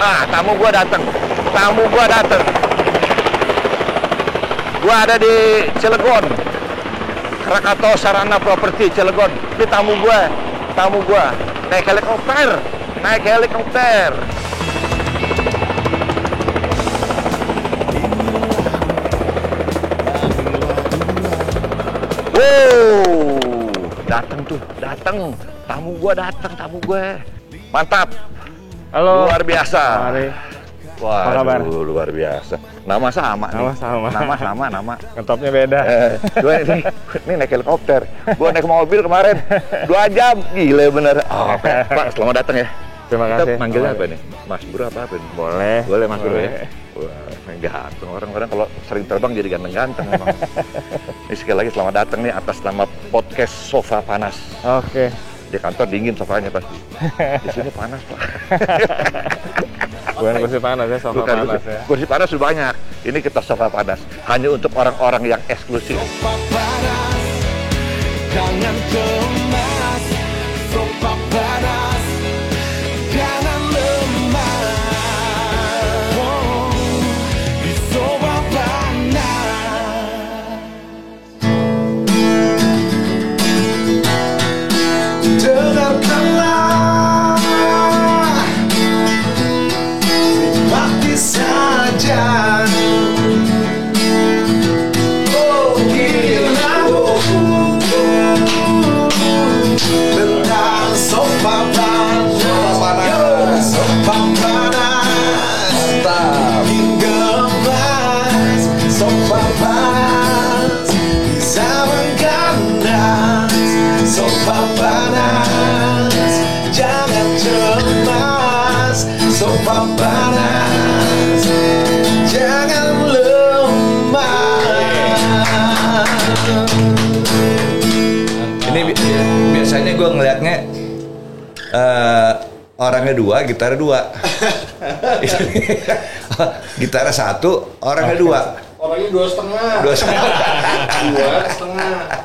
Ah, tamu gua datang. Gua ada di Cilegon. Krakatau Sarana Property Cilegon. Ini tamu gua. Naik helikopter. Wow, datang. Tamu gue. Mantap. Halo. Luar biasa. Mari. Wah, luar biasa. Nama sama. Ngentopnya beda. Gue ini naik helikopter. Gue naik mobil kemarin 2 jam. Gila bener. Oh, Pak, selamat datang ya. Terima kasih. Kita manggilnya apa nih? Mas Bro apa nih? Boleh Mas Bro ya. Wah, ganteng. Orang-orang kalau sering terbang jadi ganteng-ganteng emang. Ini sekali lagi selamat datang nih atas nama podcast Sofa Panas. Oke. Di kantor dingin sofanya pasti. Di sini panas, Pak. Bukan kursi panas ya, sofa panas ya. Kursi panas sudah banyak. Ini kita sofa panas. Hanya untuk orang-orang yang eksklusif. Sofa panas, jangan cemas. Sofa panas, jangan lemah. Oh, di sofa panas. Dengarkanlah, nikmati saja. Oh, gila. Tentang sofa panas, sofa panas, hingga lepas. Sofa panas bisa mengganas. Sofa panas, jangan cemas. Sofa panas, jangan lemah. Ini biasanya gue ngeliatnya orangnya 2, gitarnya 2. Gitarnya 1, orangnya 2. Orangnya 2,5. 2,5.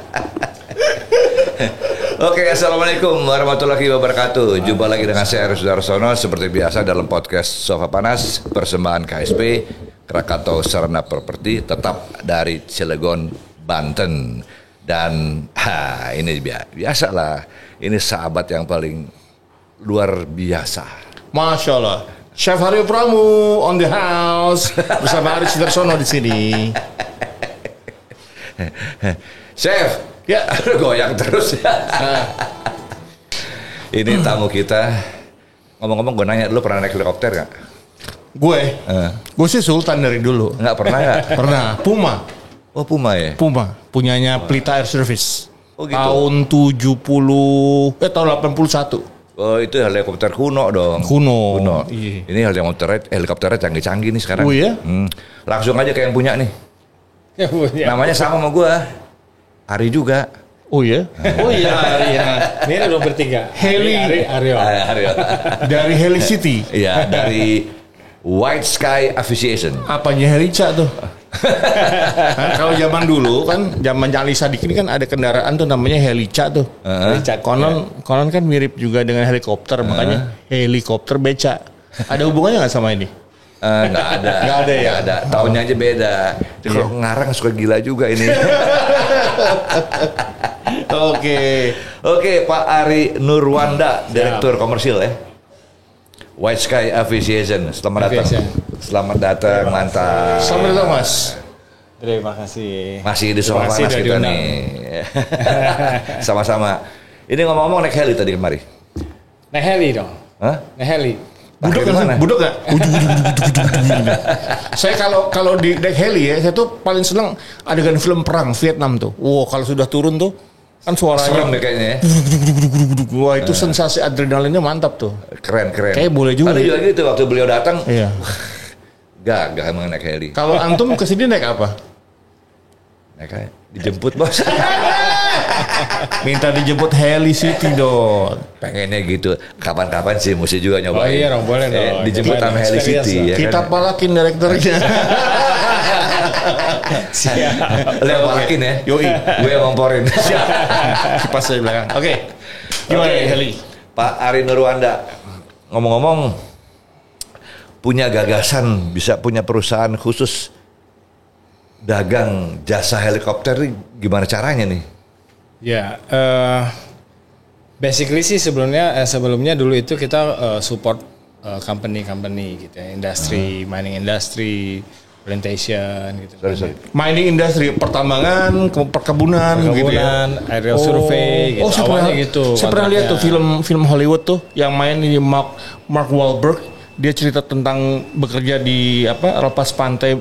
Oke, assalamualaikum warahmatullahi wabarakatuh. Jumpa lagi dengan saya Aris Sudarsono seperti biasa dalam podcast Sofa Panas persembahan KSP Krakatau Sarana Property tetap dari Cilegon, Banten. Dan ini biasa lah. Ini sahabat yang paling luar biasa. Masya Allah. Chef Haryo Pramu on the house bersama Aris Sudarsono di sini. Chef, Ya. goyang terus ya. Ini tamu kita. Ngomong-ngomong gue nanya, lu pernah naik helikopter gak? Gue sih Sultan dari dulu. Nggak pernah ya? Pernah. Puma. Oh, Puma ya? Puma. Punyanya Pelita Air Service. Oh, gitu. Tahun 81. Oh, itu helikopter kuno dong. Kuno. Iya. Iya. Ini helikopternya canggih-canggih nih sekarang. Oh iya? Langsung aja kayak yang punya nih. Ya, punya. Namanya sama gua. Ari juga. Oh iya? Oh iya, ini udah bertiga. Heli. Aryo. Aryo. Dari Heli City. Iya, dari White Sky Aviation. Apanya Helica tuh? Nah, kalau zaman dulu kan, zaman Ali Sadikin kan ada kendaraan tuh namanya Helica tuh. Konon kan mirip juga dengan helikopter, makanya helikopter beca. Ada hubungannya nggak sama ini? Nggak ada. Nggak ada ya? Nggak ada. Tahunnya aja beda. Kalau ngarang suka gila juga ini. Oke, Pak Ari Nurwanda, Direktur Komersil ya. White Sky Aviation. Selamat datang. Selamat datang, mantap. Selamat datang, Mas. Terima kasih. Masih di Sofa Panas kita nih. Sama-sama. Ini ngomong-ngomong naik heli tadi kemari. Naik heli dong. Hah? Naik heli. Budek nggak? Saya kalau di naik heli ya, saya tuh paling senang adegan film perang Vietnam tuh. Wow, kalau sudah turun tuh kan suaranya serem deh kayaknya ya. Wah, itu sensasi adrenalinnya mantap tuh. Keren. Kayak boleh juga. Tadi juga gitu waktu beliau datang. Iya. Gak emang naik heli. Kalau antum kesini naik apa? Naik kayak dijemput bos. Minta dijemput Heli City dong. Pengennya gitu. Kapan-kapan sih mesti juga nyobain. Oh iya dong, boleh dong. Dijemput sama Heli City. Ya Kita kan? palakin direkturnya. Siap. Lu yang palakin ya. Yoi. Gue yang ngomporin. Kipas dari belakang. Oke. Gimana Oke. Heli? Pak Ari Nurwanda. Ngomong-ngomong, punya gagasan bisa punya perusahaan khusus dagang jasa helikopter ini gimana caranya nih? Ya, basically sih sebelumnya dulu itu kita support company gitu ya, industri, mining industry, plantation gitu. Sorry. Mining industry, pertambangan, perkebunan gitu ya. Aerial survey gitu. Awalnya gitu. Saya pernah lihat tuh film Hollywood tuh yang main ini Mark Wahlberg, dia cerita tentang bekerja di lepas pantai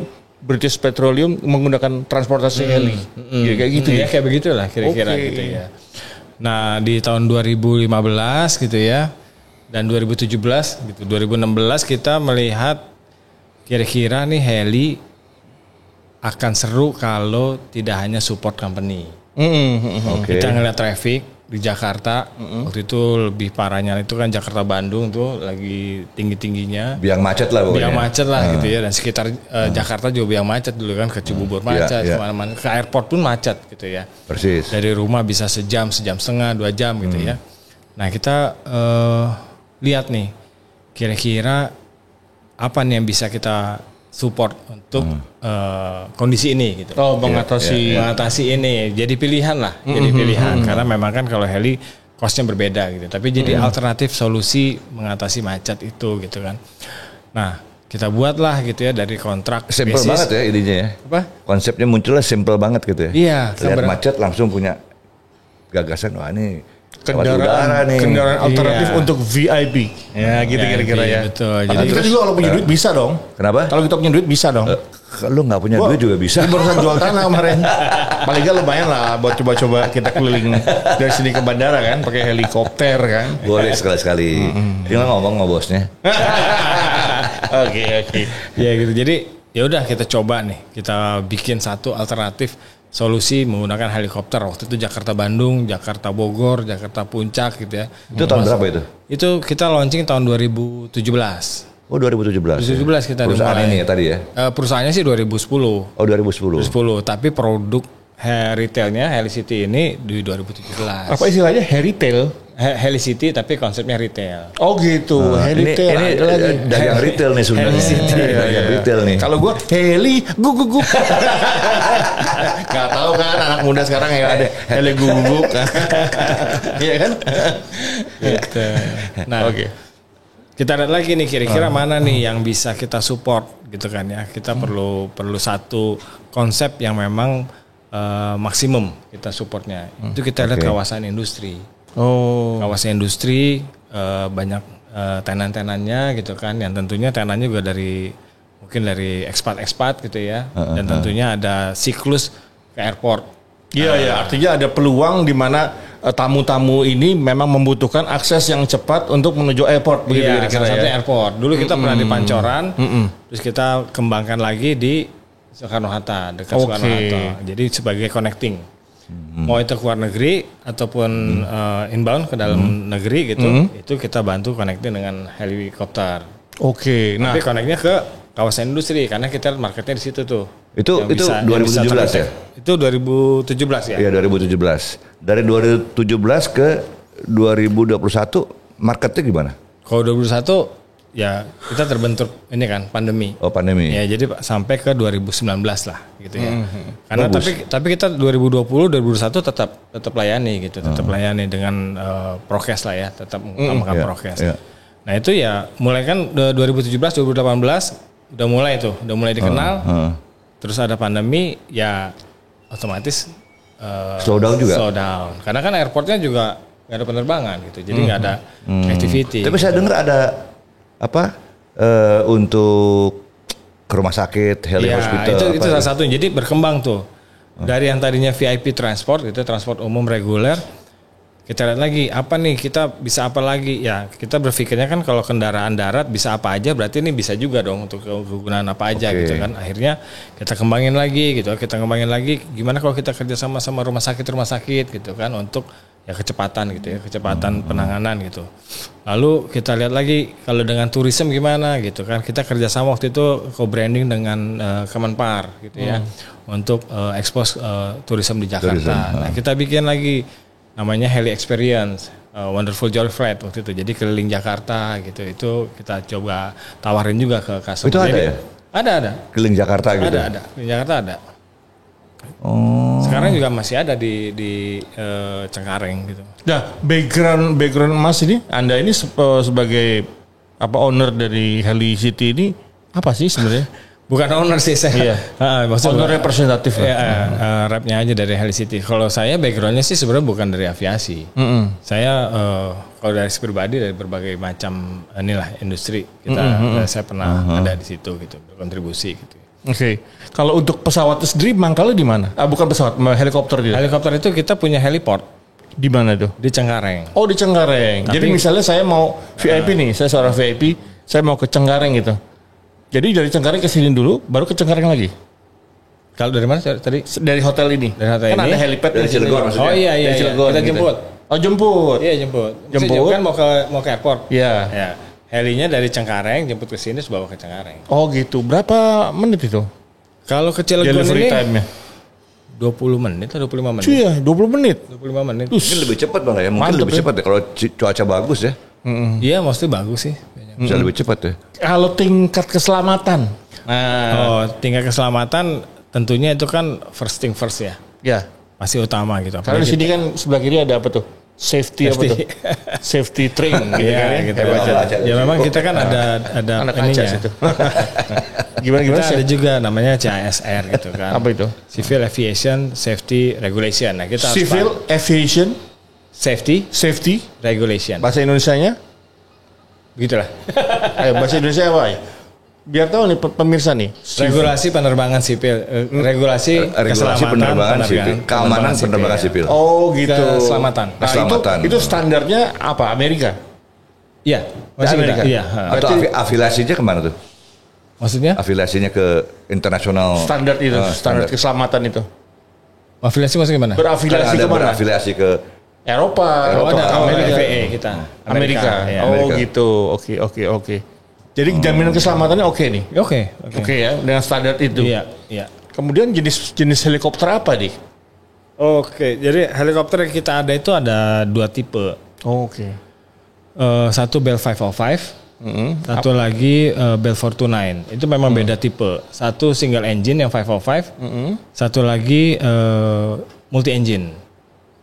British Petroleum menggunakan transportasi heli. Ya, kayak gitu ya. Kayak begitulah kira-kira gitu ya. Nah, di tahun 2015 gitu ya. Dan 2017 gitu. 2016 kita melihat kira-kira nih heli akan seru kalau tidak hanya support company. Kita ngeliat traffic di Jakarta, waktu itu lebih parahnya itu kan Jakarta Bandung tuh lagi tinggi-tingginya. Biang macet lah pokoknya. Biang macet lah gitu ya, dan sekitar Jakarta juga biang macet dulu kan, ke Cibubur macet, kemana-mana, ke airport pun macet gitu ya. Persis. Dari rumah bisa sejam setengah, 2 jam gitu ya. Nah kita lihat nih, kira-kira apa nih yang bisa kita support untuk kondisi ini gitu. Mengatasi ini. Jadi pilihan lah, karena memang kan kalau heli costnya berbeda gitu. Tapi jadi alternatif solusi mengatasi macet itu gitu kan. Nah, kita buatlah gitu ya dari kontrak. Simple banget ya idenya ya. Apa? Konsepnya munculnya simple banget gitu ya. Iya. Lihat macet langsung punya gagasan, wah ini kendaraan alternatif untuk VIP. Ya gitu kira-kira ya. Betul. Jadi kita juga kalau punya duit bisa dong. Kenapa? Kalau kita punya duit bisa dong. Lu nggak punya duit juga bisa. Di barusan jual tanah kemarin. Paling nggak lumayan lah buat coba-coba kita keliling dari sini ke bandara kan, pakai helikopter kan. Boleh sekali-sekali. Tinggal ngomong sama bosnya. Oke. Ya gitu. Jadi ya udah kita coba nih, kita bikin satu alternatif solusi menggunakan helikopter. Waktu itu Jakarta Bandung, Jakarta Bogor, Jakarta Puncak gitu ya. Itu tahun berapa itu? Itu kita launching tahun 2017. Oh 2017. 2017 kita perusahaan mulai. ini ya tadi ya? Perusahaannya sih 2010. Oh 2010. Tapi produk retailnya Helicity ini di 2017. Apa istilahnya retail? Helicity tapi konsepnya retail. Oh gitu, retail. Ini dagang retail nih sebenarnya. Dagang retail nih. Kalau gue heli guguk. Gak tahu kan anak muda sekarang ya ada heli guguk. Iya kan? Gitu. Nah, kita lihat lagi nih kira-kira mana nih yang bisa kita support gitu kan ya. Kita perlu satu konsep yang memang maksimum kita supportnya. Itu kita lihat kawasan industri. Kawasan industri banyak tenan-tenannya gitu kan, yang tentunya tenannya juga mungkin dari ekspat gitu ya, dan tentunya ada siklus ke airport. Iya, artinya ada peluang di mana tamu-tamu ini memang membutuhkan akses yang cepat untuk menuju airport. Iya, salah satunya airport. Dulu kita pernah di Pancoran, terus kita kembangkan lagi di Soekarno-Hatta, dekat Soekarno-Hatta. Jadi sebagai connecting. Mau itu keluar negeri ataupun inbound ke dalam negeri gitu, itu kita bantu connecting dengan helikopter. Nah, tapi connectnya ke kawasan industri karena kita marketnya di situ tuh. Itu 2017 ya? Itu 2017 ya? Iya 2017. Dari 2017 ke 2021 marketnya gimana? Kalau 2021 ya kita terbentur ini kan pandemi. Oh pandemi. Ya jadi sampai ke 2019 lah gitu ya. Karena tapi kita 2020 2021 tetap layani gitu, tetap layani dengan prokes lah ya, tetap mengutamakan prokes. Nah itu ya mulai kan 2017 2018 udah mulai dikenal. Terus ada pandemi ya otomatis slow down juga. Slow down. Karena kan airportnya juga nggak ada penerbangan gitu, jadi nggak ada activity. Tapi saya dengar ada untuk ke rumah sakit, heli hospital. Itu salah satu. Jadi berkembang tuh. Dari yang tadinya VIP transport, itu transport umum reguler, kita lihat lagi apa nih kita bisa apa lagi ya, kita berpikirnya kan kalau kendaraan darat bisa apa aja, berarti ini bisa juga dong untuk kegunaan apa aja gitu kan. Akhirnya kita kembangin lagi gimana kalau kita kerja sama rumah sakit gitu kan untuk ya kecepatan gitu ya, kecepatan penanganan gitu. Lalu kita lihat lagi kalau dengan tourism gimana gitu kan, kita kerjasama waktu itu co-branding dengan Kemenpar gitu ya untuk expose tourism di Jakarta. Nah kita bikin lagi namanya Heli Experience. Wonderful Joy Flight waktu itu. Jadi keliling Jakarta gitu. Itu kita coba tawarin juga ke customer. Itu ada ya? Ada. Keliling Jakarta gitu. Ada. Keliling Jakarta ada. Oh. Sekarang juga masih ada di Cengkareng gitu. Nah, background Mas ini, Anda ini sebagai owner dari Helicity ini apa sih sebenarnya? Bukan owner sih saya. Iya. Owner representatif ya. Rep-nya aja dari Helicity. Kalau saya backgroundnya sih sebenarnya bukan dari aviasi. Saya kalau dari pribadi dari berbagai macam industri saya pernah ada di situ gitu, berkontribusi gitu. Oke. Kalau untuk pesawat sendiri mangkalnya di mana? Bukan pesawat, helikopter gitu. Helikopter itu kita punya heliport. Di mana tuh? Di Cengkareng. Oh, di Cengkareng. Jadi misalnya saya mau VIP nih, saya seorang VIP, saya mau ke Cengkareng gitu. Jadi dari Cengkareng ke sini dulu, baru ke Cengkareng lagi. Kalau dari mana tadi? Dari hotel ini. Dari hotel kan ini. Ada helipad dari Cilegon maksudnya. Oh iya. Dari Cilegon, kita gitu. jemput. Oh jemput. Iya jemput. Kan mau ke airport. Iya. Ya. Helinya dari Cengkareng jemput ke sini terus bawa ke Cengkareng. Oh gitu. Berapa menit itu? Kalau ke Cilegon delivery ini time-nya? 20 menit atau 25 menit? Iya, 20 menit. 25 menit. Mungkin lebih cepat malah ya. Mungkin lebih cepat ya kalau cuaca bagus ya. Iya, mostly bagus sih. Bisa lebih cepat ya. Kalau tingkat keselamatan. Nah, tingkat keselamatan tentunya itu kan first thing first ya. Ya. Masih utama gitu. Karena di sini kan sebelah kiri ada apa tuh? Safety. Apa tuh? Safety train gitu ya, kan. Gitu. Ya memang kita kan ada anak kaca situ. Gimana kita ada juga namanya CASR gitu kan. Apa itu? Civil Aviation Safety Regulation. Nah, kita Civil Aviation Safety Regulation. Bahasa Indonesianya? Begitulah. Bahasa Indonesia apa ya? Biar tahu nih pemirsa nih. Regulasi penerbangan sipil, regulasi penerbangan sipil, keamanan penerbangan sipil. Oh gitu. Keselamatan. Nah, itu standarnya apa? Amerika? Iya, masih Amerika. Iya. Atau afiliasinya kemana tuh? Maksudnya? Afiliasinya ke internasional. Standar itu, standar keselamatan itu. Afiliasi maksudnya gimana? Berafiliasi ke mana? Berafiliasi ke Eropa ada Amerika. FAA kita. Amerika. Ya. Oh gitu. Oke. Jadi jaminan keselamatannya oke nih. Oke ya, dengan standar itu. Iya. Kemudian jenis helikopter apa nih? Oke, jadi helikopter yang kita ada itu ada 2 tipe. Oke. Satu Bell 505, satu lagi Bell 429. Itu memang beda tipe. Satu single engine yang 505, satu lagi multi engine.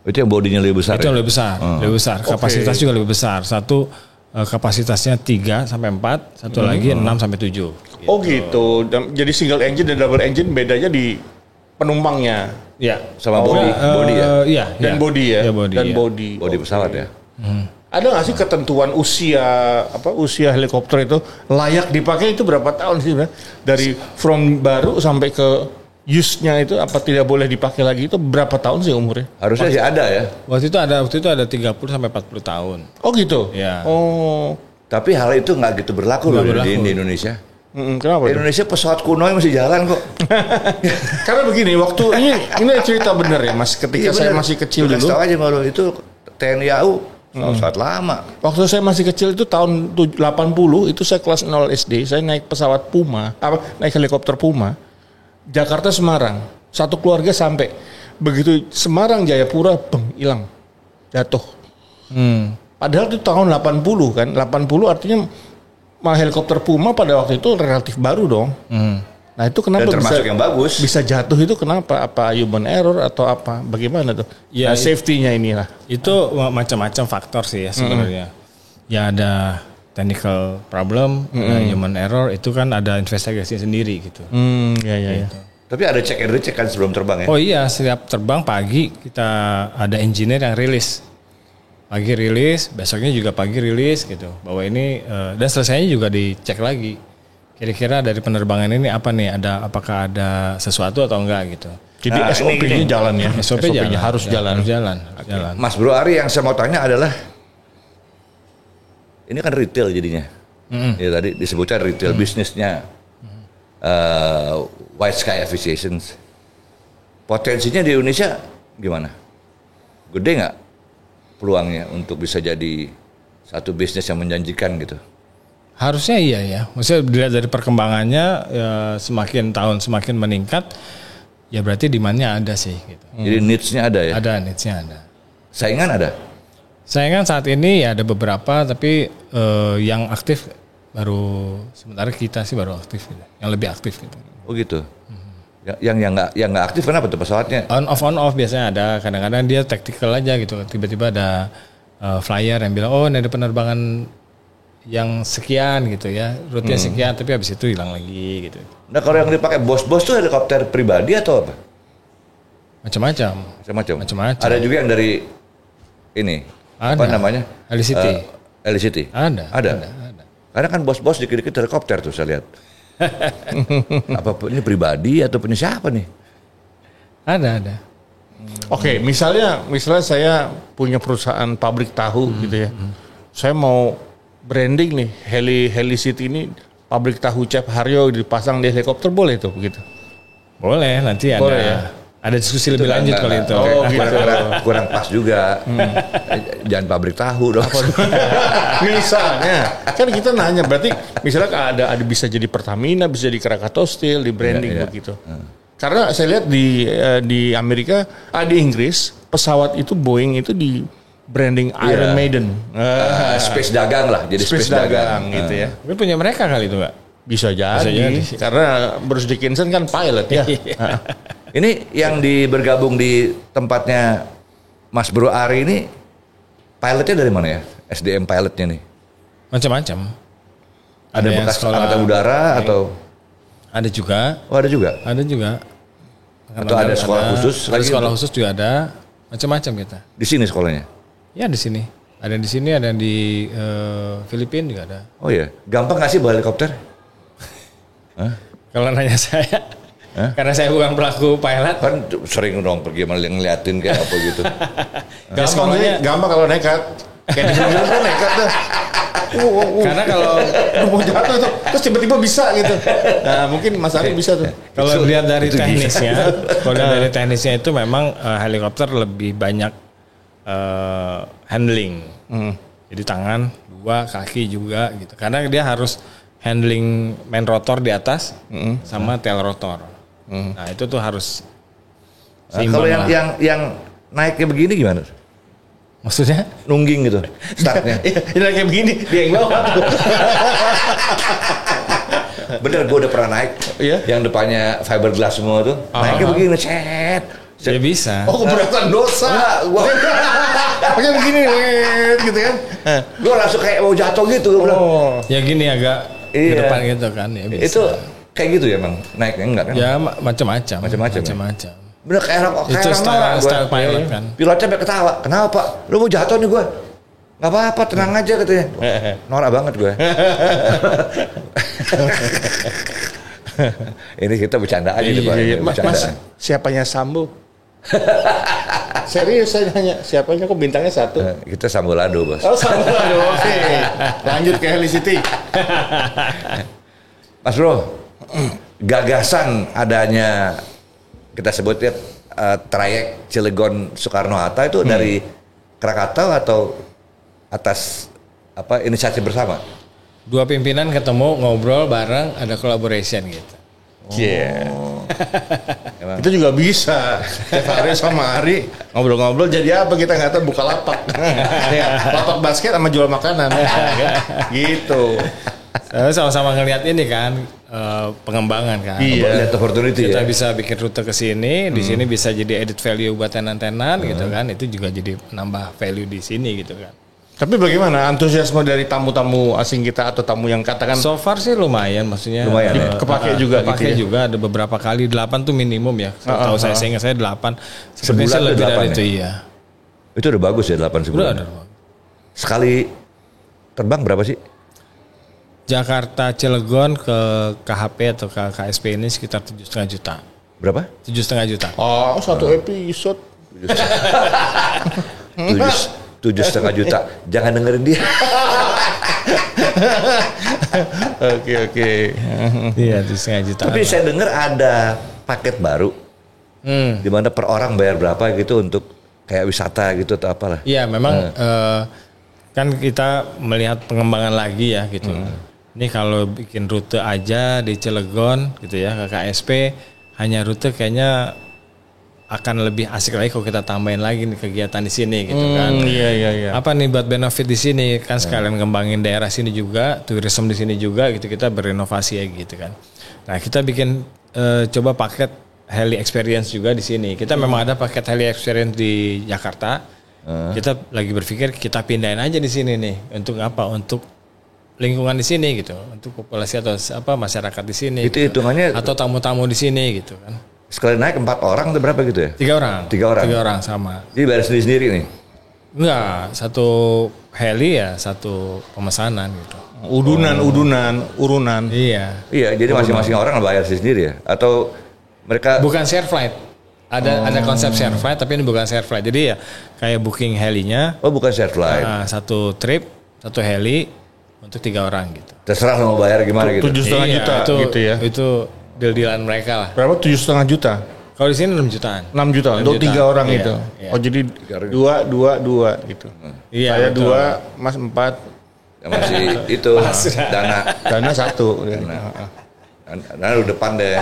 Itu yang bodinya lebih besar. Itu yang lebih besar, Kapasitas juga lebih besar. Satu kapasitasnya 3 sampai 4, satu lagi 6 sampai 7. Gitu. Oh gitu. Jadi single engine dan double engine bedanya di penumpangnya. Iya. Sama body ya. Iya. Dan body ya. Ya, body, dan ya. Body pesawat ya. Ada nggak sih ketentuan usia helikopter itu layak dipakai itu berapa tahun sih sebenarnya? Dari from baru sampai ke use-nya itu apa tidak boleh dipakai lagi itu berapa tahun sih umurnya? Harusnya sih ada ya. Waktu itu ada 30 sampai 40 tahun. Oh gitu. Ya. Oh. Tapi hal itu nggak gitu berlaku loh di Indonesia. Kenapa? Indonesia pesawat kuno yang masih jalan kok. Karena begini, waktu ini cerita bener ya Mas. Ketika saya masih kecil dulu. Tahu aja baru itu TNI AU pesawat lama. Waktu saya masih kecil itu tahun 80 itu saya kelas 0 SD, saya naik pesawat Puma, naik helikopter Puma. Jakarta Semarang, satu keluarga sampai. Begitu Semarang Jayapura, hilang. Jatuh. Padahal itu tahun 80 kan. 80 artinya helikopter Puma pada waktu itu relatif baru dong. Nah itu kenapa dan termasuk yang bagus. Bisa jatuh itu kenapa? Apa human error atau apa? Bagaimana tuh? Ya, nah, safety-nya inilah. Itu macam-macam faktor sih ya sebenarnya. Ya ada technical problem, human error, itu kan ada investigasi sendiri gitu. Ya. Tapi ada check and recheck kan sebelum terbang ya? Oh iya, setiap terbang pagi kita ada engineer yang rilis. Pagi rilis, besoknya juga pagi rilis gitu. Bahwa ini dan selesainya juga dicek lagi. Kira-kira dari penerbangan ini apa nih? Apakah ada sesuatu atau enggak gitu. Jadi SOP-nya jalan ya. SOP-nya harus jalan. Jalan. Mas Bro Ari, yang saya mau tanya adalah ini kan retail jadinya. Ya tadi disebutkan retail bisnisnya. White Sky Aviation. Potensinya di Indonesia gimana? Gede nggak peluangnya untuk bisa jadi satu bisnis yang menjanjikan gitu? Harusnya iya ya. Maksudnya dilihat dari perkembangannya ya, semakin tahun semakin meningkat, ya berarti demand-nya ada sih. Gitu. Jadi needs-nya ada ya? Ada needs-nya ada. Saingan ada? Saingan saat ini ya ada beberapa, tapi yang aktif baru sementara kita sih baru aktif gitu. Yang lebih aktif gitu. Oh gitu. Yang nggak aktif kenapa tuh pesawatnya? On off biasanya ada. Kadang-kadang dia tactical aja gitu. Tiba-tiba ada flyer yang bilang, oh ini ada penerbangan yang sekian gitu ya, rute sekian, tapi habis itu hilang lagi gitu. Nah kalau yang dipakai bos-bos tuh helikopter pribadi atau apa? Macam-macam. Ada juga yang dari ini. Ada. Apa namanya? Helicity. Helicity. Ada. Karena kan bos-bos dikit-dikit helikopter tuh saya lihat. Apa ini pribadi atau punya siapa nih? Ada. Oke, misalnya saya punya perusahaan pabrik tahu gitu ya. Saya mau branding nih Helicity ini pabrik tahu Chef Haryo dipasang di helikopter, boleh tuh begitu? Boleh, nanti Boleh, ada. ya? Ada diskusi lebih lanjut kalau itu. Oh, gitu. Kurang pas juga. Jangan pabrik tahu dong. Misalnya, kan kita nanya berarti misalnya ada bisa jadi Pertamina, bisa jadi Krakatau Steel, di branding begitu. Karena saya lihat di Amerika, di Inggris, pesawat itu Boeing itu di branding Iron Maiden. Space dagang lah, jadi space dagang gitu ya. Mungkin punya mereka kali itu, Pak. Bisa jadi. Karena Bruce Dickinson kan pilot ya. Ini yang bergabung di tempatnya Mas Bro Ari ini pilotnya dari mana ya? SDM pilotnya nih? Macam-macam. Ada yang bekas sekolah angkatan udara atau? Ada juga. Oh ada juga? Ada juga. Atau ada sekolah khusus? Ada sekolah khusus juga ada. Macam-macam kita. Di sini sekolahnya? Ya di sini. Ada yang di sini, ada yang di Filipina juga ada. Oh iya, gampang nggak sih bawa helikopter? Kalau nanya saya, karena saya bukan pelaku pilot. Kan sering dong pergi ngeliatin kayak apa gitu. Gampang kalau nekat. Kayak di film kan nekat tuh. Karena kalau mau jatuh tuh, terus tiba-tiba bisa gitu. Nah mungkin Mas Ari bisa tuh. kalau lihat dari teknisnya, itu memang helikopter lebih banyak handling. Jadi tangan, 2 kaki juga gitu. Karena dia harus handling main rotor di atas sama tail rotor. Nah itu tuh harus Kalau yang naiknya begini gimana? Maksudnya? Nungging gitu startnya. Ini kayak begini, dia yang bawa. Bener, gue udah pernah naik. Iya? Yang depannya fiberglass semua tuh. Naiknya begini, cet. Ya bisa. Oh keberatan dosa. Gue Pakai begini, gitu kan? langsung kayak mau jatuh gitu. Gua bilang. Ya gini agak ke depan gitu kan ya bisa. Itu kayak gitu ya Bang? Naiknya enggak kan? Ya macam-macam. Macam-macam. Bener kayak Itu style pilot kan. Pilotnya sampai ketawa. Kenapa Pak? Lu mau jatuh nih gue? Gak apa-apa, tenang aja katanya. Norak banget gue. Ini kita bercanda aja nih Pak. Mas, siapanya Sambo? Serius saya nanya, siapanya kok bintangnya 1? Kita Sambolado bos. Oh Sambo, oke. Lanjut ke Helicity. Mas Bro, gagasan adanya kita sebutnya trayek Cilegon Soekarno-Hatta itu dari Krakatau atau atas inisiatif bersama? 2 pimpinan ketemu ngobrol bareng, ada collaboration gitu. Itu juga bisa. Chef Haryo sama Ari ngobrol-ngobrol jadi apa kita nggak tahu, buka lapak. Lapak basket sama jual makanan. Gitu. Sama-sama ngelihat ini kan pengembangan kan. Lihat opportunity Kita ya. bisa bikin rute ke sini, di sini bisa jadi edit value buat tenan-tenan gitu kan. Itu juga jadi nambah value di sini gitu kan. Tapi bagaimana antusiasme dari tamu-tamu asing kita atau tamu yang katakan So far sih lumayan, maksudnya Lumayan, ya. kepake juga gitu kepake ya? juga ada beberapa kali 8 tuh minimum ya. Tahu saya seingat saya 8. Sebenarnya Sebulan sih tuh lebih 8 dari ya? itu iya. Itu udah bagus ya 8 sebulan. Udah ada. Sekali terbang berapa sih? Jakarta Cilegon ke KHP atau ke KSP ini sekitar 7,5 juta. Berapa? 7,5 juta. Oh, 1 episode. 7,5 juta. Jangan dengerin dia. Oke. Iya, 7,5 juta. Tapi saya dengar ada paket baru. Di mana per orang bayar berapa gitu untuk kayak wisata gitu atau apalah. Iya, memang kan kita melihat pengembangan lagi ya gitu. Ini kalau bikin rute aja di Cilegon gitu ya ke KSP, hanya rute kayaknya akan lebih asik lagi kalau kita tambahin lagi nih kegiatan di sini gitu kan. Iya. Apa nih buat benefit di sini kan sekalian ngembangin daerah sini juga, tourism di sini juga gitu, kita berinovasi ya gitu kan. Nah, kita bikin coba paket heli experience juga di sini. Kita memang ada paket heli experience di Jakarta. Kita lagi berpikir kita pindahin aja di sini nih. Untuk apa? Untuk lingkungan di sini gitu, untuk populasi atau apa masyarakat di sini. Itu gitu. hitungannya atau tamu-tamu di sini gitu kan. Sekali naik 4 orang atau berapa gitu ya? 3 orang. 3 orang. 3 orang sama. Jadi bayar sendiri nih. Enggak, satu heli ya satu pemesanan gitu. Urunan. Iya. Iya, jadi masing-masing orang bayar sendiri ya? Atau mereka Bukan share flight. Ada konsep share flight tapi ini bukan share flight. Jadi ya kayak booking helinya. Oh, bukan share flight. Satu trip, satu heli untuk 3 orang gitu. Terserah lo mau bayar gimana gitu. 7,5 juta itu, gitu ya. Itu deal-dealan mereka lah. Berapa? 7,5 juta. Kalau di sini 6 jutaan. 6 juta untuk 3 orang Iya, itu. iya. Oh jadi 2 gitu. Iya, Saya betul. 2, Mas 4, Ya, masih itu dana. Dana 1. Dana lu depan deh.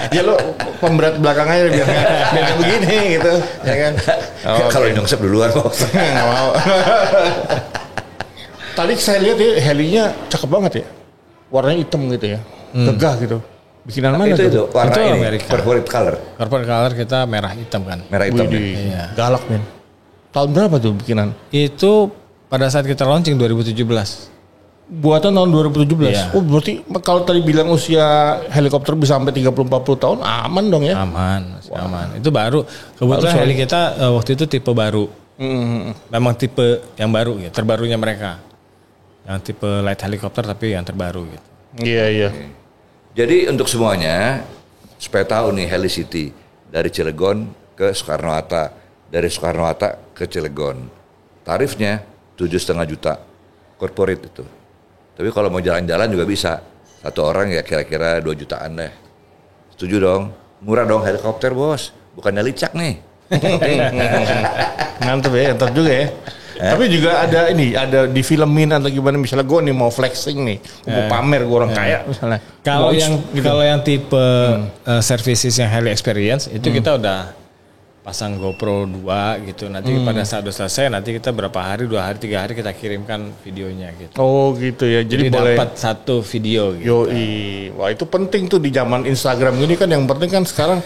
Ya lo pemberat belakang aja biar nggak begini gitu, ya kan? Kalau nyungsep duluan bos. Nggak mau. Tadi saya lihat ya helinya cakep banget ya, warnanya hitam gitu ya, gagah gitu. Bikinan mana itu tuh? warna Itu ini Amerika. corporate color. Corporate color kita merah hitam kan. Merah hitam nih. Widih, Iya. galak men. Tahun berapa tuh bikinan? Itu pada saat kita launching 2017. Buatan tahun 2017. Iya. Oh berarti kalau tadi bilang usia helikopter bisa sampai 30-40 tahun aman dong ya? Aman, masih aman. Itu baru. Kebetulan heli kita waktu itu tipe baru. Memang tipe yang baru ya, terbarunya mereka. Yang tipe light helicopter tapi yang terbaru gitu. Iya. Jadi untuk semuanya supaya tahu nih Helicity dari Cilegon ke Soekarno-Hatta, dari Soekarno-Hatta ke Cilegon. Tarifnya 7,5 juta corporate itu. Tapi kalau mau jalan-jalan juga bisa. Satu orang ya kira-kira 2 jutaan deh. Setuju dong? Murah dong helikopter bos. Bukan helicak nih. Mantap ya, mantap juga ya. Tapi juga ada ini, ada di filmin atau gimana misalnya gue nih mau flexing nih, mau pamer gue orang kaya misalnya. Kalau Mau yang gitu. kalau yang tipe services yang heli experience itu kita udah pasang GoPro 2 gitu. Nanti pada saat udah selesai nanti kita berapa hari, 2 hari, 3 hari kita kirimkan videonya gitu. Oh gitu ya, jadi boleh. dapat satu video gitu. Yoi, wah itu penting tuh di zaman Instagram ini kan yang penting kan sekarang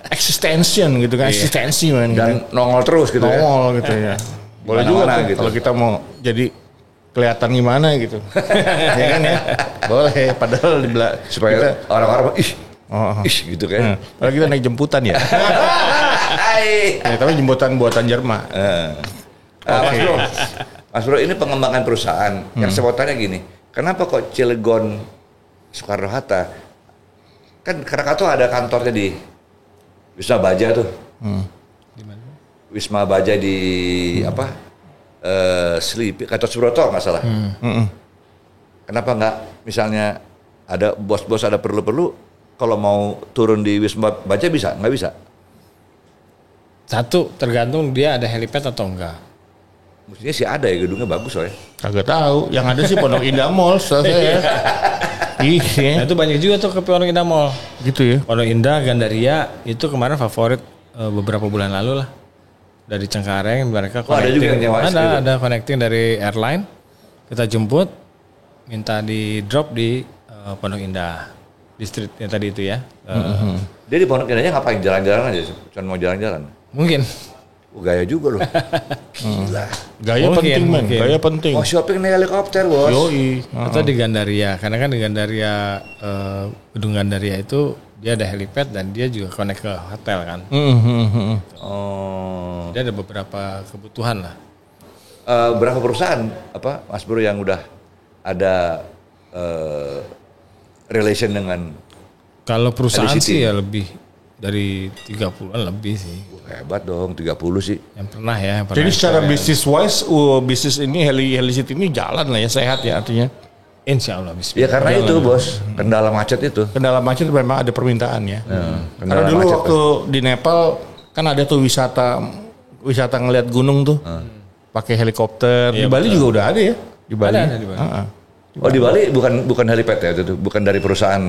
existential gitu kan, eksistensi man. Dan nongol terus gitu ya. nongol gitu ya. Boleh juga Mana-mana tuh gitu. kalau kita mau jadi kelihatan gimana gitu. Ya kan ya? Boleh, padahal di Supaya orang-orang ih gitu kan. padahal kita naik jemputan ya. Ya, tapi jemputan buatan Jerman. Mas Bro, ini pengembangan perusahaan. Yang saya mau tanya gini, kenapa kok Cilegon Soekarno-Hatta? Kan Krakatau ada kantornya di Wisma Baja tuh. Wisma Baja di apa? Selipi, Gatot Subroto nggak salah. Kenapa nggak misalnya ada bos-bos ada perlu-perlu kalau mau turun di Wisma Baja bisa? Nggak bisa? Satu tergantung dia ada helipad atau enggak. Mestinya sih ada ya, gedungnya bagus soalnya. Kagak tahu, yang ada sih Pondok Indah Mall setahu saya. Nah itu banyak juga tuh ke Pondok Indah Mall. Gitu ya. Pondok Indah, Gandaria itu kemarin favorit beberapa bulan lalu lah. Dari Cengkareng mereka ada juga yang nyewa gitu? Ada connecting dari airline. Kita jemput, minta di drop di Pondok Indah. Di street yang tadi itu ya. Dia di Pondok Indahnya ngapain? Jalan-jalan aja? Cuma mau jalan-jalan? Mungkin. Gaya juga loh. Gila. Gaya Mungkin, penting men, mungkin. gaya penting. Mau shopping naik helikopter bos. Yoi. Atau di Gandaria. Karena kan di Gandaria, gedung Gandaria itu dia ada helipad dan dia juga connect ke hotel kan. Oh. Dia ada beberapa kebutuhan lah. Berapa perusahaan apa Mas Bro yang udah ada relation dengan Kalau perusahaan Helicity. sih ya lebih dari 30-an lebih sih. hebat dong 30 sih. Yang pernah ya. Yang pernah Jadi secara experience. bisnis wise, bisnis ini Helicity ini jalan lah ya, sehat ya artinya. Insya Allah. Ya karena itu bos, kendala macet itu. Kendala macet memang ada permintaan ya. Karena kendala dulu macet waktu di Nepal kan ada tuh wisata ngeliat gunung tuh, pakai helikopter. Di Iya, Bali betul. juga udah ada ya. Di Bali. Ada di Bali. Oh di Bali bukan helipad ya itu, bukan dari perusahaan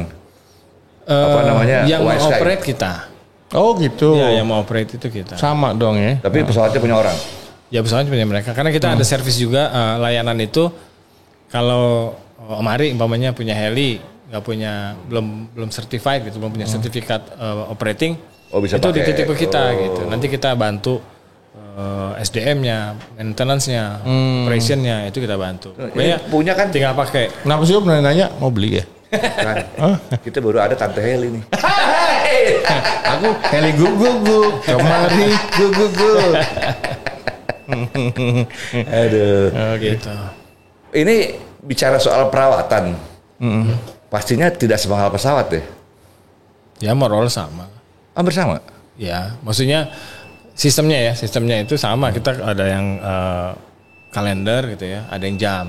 apa namanya Yang White Sky. mengoperate kita. Oh gitu. Ya, yang mau operate itu kita. Sama dong ya. Tapi pesawatnya punya orang. Ya pesawatnya punya mereka. Karena kita ada servis juga layanan itu. Kalau Omari umpamanya punya heli, nggak punya belum certified gitu, belum punya sertifikat operating. Oh, bisa itu pakai. dititip ke kita gitu. Nanti kita bantu SDM-nya, maintenance-nya, operation-nya itu kita bantu. Ini punya kan? Tinggal pakai. Kenapa sih Om nanya mau beli ya? Kan. Kita baru ada Tante Heli nih. Aku heli gugu, kemari gugu. Aduh. Oh, gitu. Ini bicara soal perawatan. Pastinya tidak semahal pesawat deh. Ya moral sama. Hampir sama. Ya, maksudnya sistemnya itu sama. Kita ada yang kalender gitu ya, ada yang jam.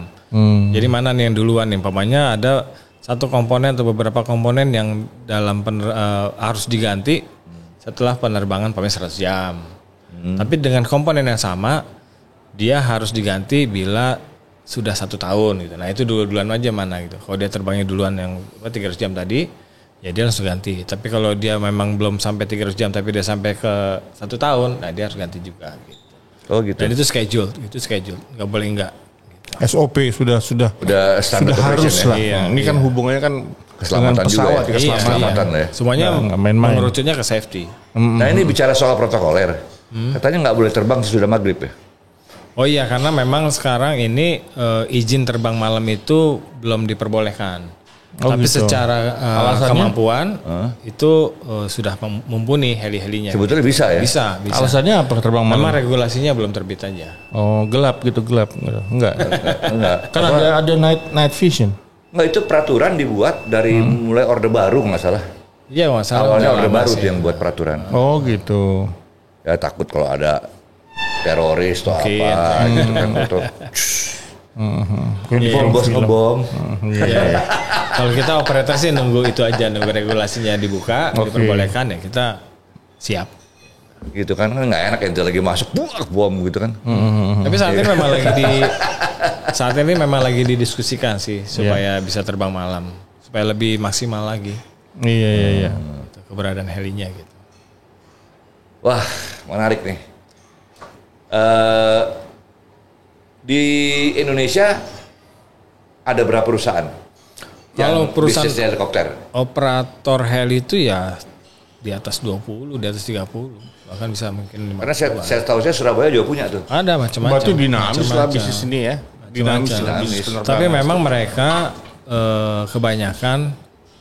Jadi mana nih yang duluan nih? Umpamanya ada satu komponen atau beberapa komponen yang dalam harus diganti setelah penerbangan umpamanya 100 jam. Tapi dengan komponen yang sama, dia harus diganti bila sudah 1 tahun gitu. Nah itu duluan aja mana gitu. Kalau dia terbangnya duluan yang 300 jam tadi, ya dia langsung ganti. Tapi kalau dia memang belum sampai 300 jam tapi dia sampai ke 1 tahun, nah dia harus ganti juga gitu. Oh gitu. Dan itu schedule, nggak boleh enggak. SOP sudah Udah standar harus lah. Iya, Ini kan hubungannya kan Keselamatan dengan pesawat, juga ya. Keselamatan lah ya. Semuanya Nggak main-main. mengerucutnya ke safety. Nah ini bicara soal protokoler. Katanya nggak boleh terbang sesudah maghrib ya. Oh iya, karena memang sekarang ini izin terbang malam itu belum diperbolehkan. Oh, Tapi gitu. secara kemampuan itu sudah mumpuni heli-helinya. Sebetulnya bisa ya. Bisa. Alasannya apa terbang Memang malam? regulasinya belum terbit aja. Oh gelap gitu gelap. Enggak. Enggak. Kan ada night vision. Enggak, itu peraturan dibuat dari mulai Orde Baru nggak salah. Iya, masalah. Awalnya Orde Baru tuh yang buat peraturan. Oh gitu. Ya takut kalau ada teroris atau Mungkin. apa gitu kan atau bos ngebom. Iya. Kalau kita operator sih nunggu itu aja, nunggu regulasinya dibuka, diperbolehkan ya kita siap. Gitu kan nggak enak ente lagi masuk bom gitu kan. Tapi saat ini memang lagi didiskusikan sih supaya bisa terbang malam, supaya lebih maksimal lagi. Iya. Gitu, keberadaan helinya gitu. Wah menarik nih. Di Indonesia ada berapa perusahaan? Kalau perusahaan bisnis helikopter. operator heli itu ya di atas 20, di atas 30, bahkan bisa mungkin 50. Karena saya tahu Surabaya juga punya tuh. Ada macam-macam. Berarti dinamis lah Macam-macam. bisnis ini ya. Dinamis. Tapi memang mereka kebanyakan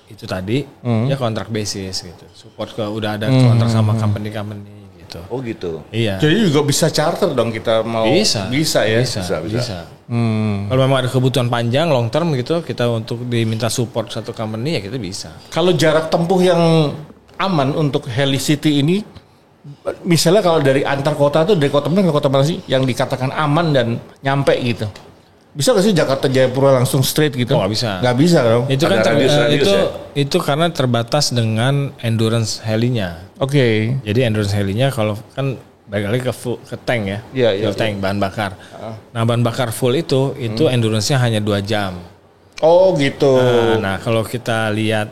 itu tadi ya kontrak basis gitu. Support udah ada kontrak sama company-company gitu. Oh gitu. Iya. Jadi juga bisa charter dong kita mau. Bisa ya. Bisa. Kalau memang ada kebutuhan panjang long term gitu, kita untuk diminta support satu company ya kita bisa. Kalau jarak tempuh yang aman untuk Helicity ini, misalnya kalau dari antar kota tuh dari kota mana ke kota mana sih yang dikatakan aman dan nyampe gitu? Bisa gak sih Jakarta Jayapura langsung straight gitu? Oh, nggak bisa. Nggak bisa dong. Itu kan Ada radius ya? itu karena terbatas dengan endurance helinya. Oke. Jadi endurance helinya kalau kan balik lagi ke tank ya, Iya, fuel tank bahan bakar. Nah bahan bakar full itu endurance-nya hanya 2 jam. Oh gitu. Nah kalau kita lihat